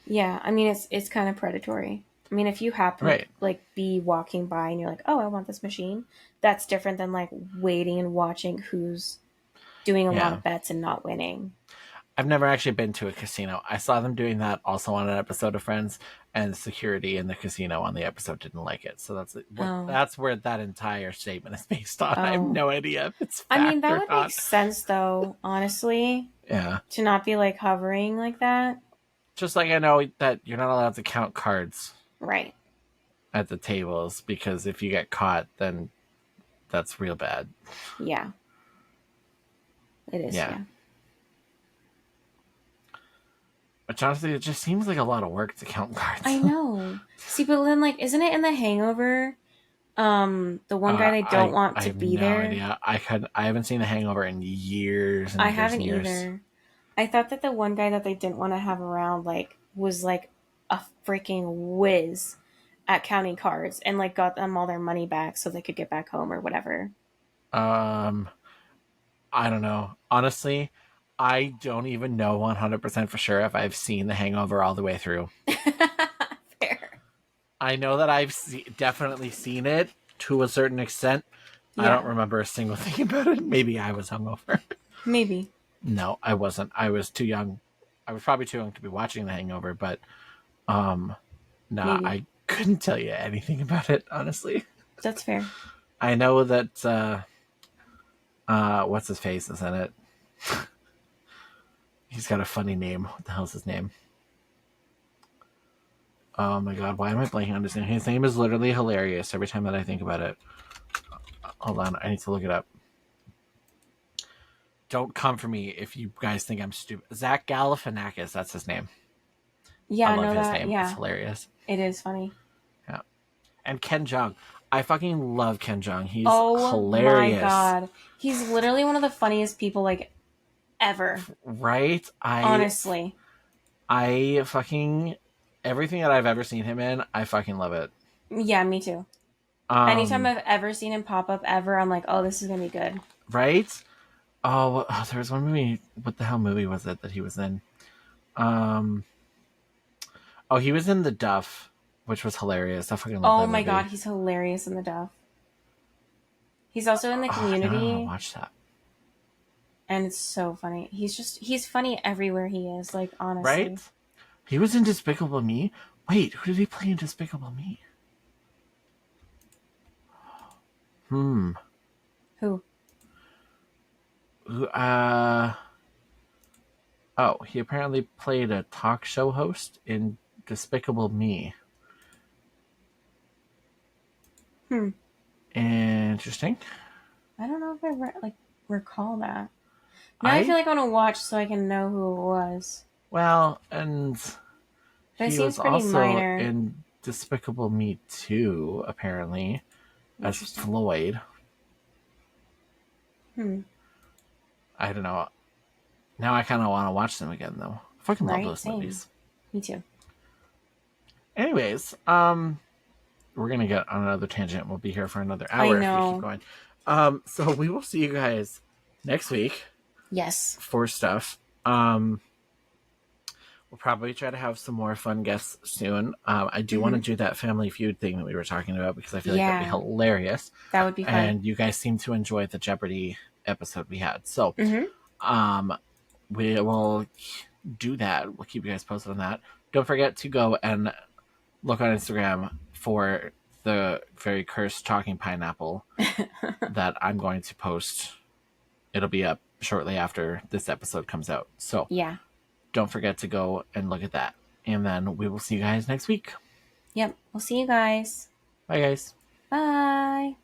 Speaker 1: Yeah. I mean it's kind of predatory. I mean, if you happen to
Speaker 2: Right.
Speaker 1: like be walking by and you're like, "Oh, I want this machine." That's different than like waiting and watching who's doing a lot
Speaker 2: Yeah.
Speaker 1: of bets and not winning.
Speaker 2: I've never actually been to a casino. I saw them doing that also on an episode of Friends, and the security in the casino on the episode didn't like it. So
Speaker 1: Oh.
Speaker 2: that's where that entire statement is based on. I have
Speaker 1: Oh.
Speaker 2: no idea if it's
Speaker 1: I mean,
Speaker 2: fact
Speaker 1: that
Speaker 2: or
Speaker 1: would make
Speaker 2: not.
Speaker 1: sense though, honestly,
Speaker 2: Yeah.
Speaker 1: to not be like hovering like that.
Speaker 2: Just like I know that you're not allowed to count cards
Speaker 1: Right.
Speaker 2: at the tables because if you get caught, then that's real bad.
Speaker 1: Yeah. It is,
Speaker 2: Yeah.
Speaker 1: yeah.
Speaker 2: Which honestly, it just seems like a lot of work to count cards.
Speaker 1: I know. See, but then like isn't it in the Hangover? The one guy they don't want
Speaker 2: I
Speaker 1: to
Speaker 2: have
Speaker 1: be
Speaker 2: no
Speaker 1: there.
Speaker 2: idea. I haven't seen The Hangover in years
Speaker 1: I
Speaker 2: and years
Speaker 1: haven't
Speaker 2: and years.
Speaker 1: either. I thought that the one guy that they didn't want to have around like was like a freaking whiz at counting cards and like got them all their money back so they could get back home or whatever.
Speaker 2: Um, I don't know. Honestly, I don't even know 100% for sure if I've seen The Hangover all the way through.
Speaker 1: Fair.
Speaker 2: I know that definitely seen it to a certain extent. I don't
Speaker 1: Yeah.
Speaker 2: remember a single thing about it. Maybe I was hungover.
Speaker 1: Maybe.
Speaker 2: No, I wasn't. I was too young. I was probably too young to be watching The Hangover, but nah,
Speaker 1: Maybe.
Speaker 2: I couldn't tell you anything about it, honestly.
Speaker 1: That's fair.
Speaker 2: I know that what's his face is in it. He's got a funny name. What the hell's his name? Oh my god, why am I blanking on his name? His name is literally hilarious every time that I think about it. Hold on, I need to look it up. Don't come for me if you guys think I'm stupid. Zach Galifianakis, that's his name.
Speaker 1: Yeah,
Speaker 2: I
Speaker 1: I
Speaker 2: love
Speaker 1: know
Speaker 2: his
Speaker 1: that.
Speaker 2: name.
Speaker 1: Yeah.
Speaker 2: It's hilarious.
Speaker 1: It is funny.
Speaker 2: Yeah. And Ken Jeong. I fucking love Ken Jeong. He's
Speaker 1: Oh
Speaker 2: hilarious.
Speaker 1: my god. He's literally one of the funniest people like ever.
Speaker 2: Right?
Speaker 1: Honestly.
Speaker 2: I fucking everything that I've ever seen him in, I fucking love it.
Speaker 1: Yeah, me too. Anytime I've ever seen him pop up ever, I'm like, oh, this is gonna be good.
Speaker 2: Right? There was one movie. What the hell movie was it that he was in? He was in The Duff, which was hilarious. I fucking love that
Speaker 1: Oh my
Speaker 2: movie.
Speaker 1: god, he's hilarious in the Duff. He's also in the
Speaker 2: Now I
Speaker 1: Community,
Speaker 2: want to watch that.
Speaker 1: and it's so funny. He's funny everywhere he is, like honestly.
Speaker 2: Right? He was in Despicable Me. Wait, who did he play in Despicable Me?
Speaker 1: Who?
Speaker 2: He apparently played a talk show host in Despicable Me. Interesting.
Speaker 1: I don't know if I recall that. Now I feel like I want to watch so I can know who it was.
Speaker 2: Well, and
Speaker 1: But it
Speaker 2: he
Speaker 1: seems
Speaker 2: was
Speaker 1: pretty
Speaker 2: also
Speaker 1: minor.
Speaker 2: in Despicable Me 2, apparently, as Floyd. I don't know. Now I kind of want to watch them again, though. I fucking love those movies.
Speaker 1: Me too.
Speaker 2: Anyways, we're gonna get on another tangent. We'll be here for another hour if we keep going. So we will see you guys next week.
Speaker 1: Yes.
Speaker 2: For stuff. We'll probably try to have some more fun guests soon. I do want to do that Family Feud thing that we were talking about because I feel like that'd be hilarious.
Speaker 1: That would be fun.
Speaker 2: And you guys seem to enjoy the Jeopardy episode we had. So, we will do that. We'll keep you guys posted on that. Don't forget to go and look on Instagram for the very cursed talking pineapple that I'm going to post. It'll be up shortly after this episode comes out. So
Speaker 1: Yeah.
Speaker 2: don't forget to go and look at that. And then we will see you guys next week.
Speaker 1: Yep. We'll see you guys.
Speaker 2: Bye, guys.
Speaker 1: Bye.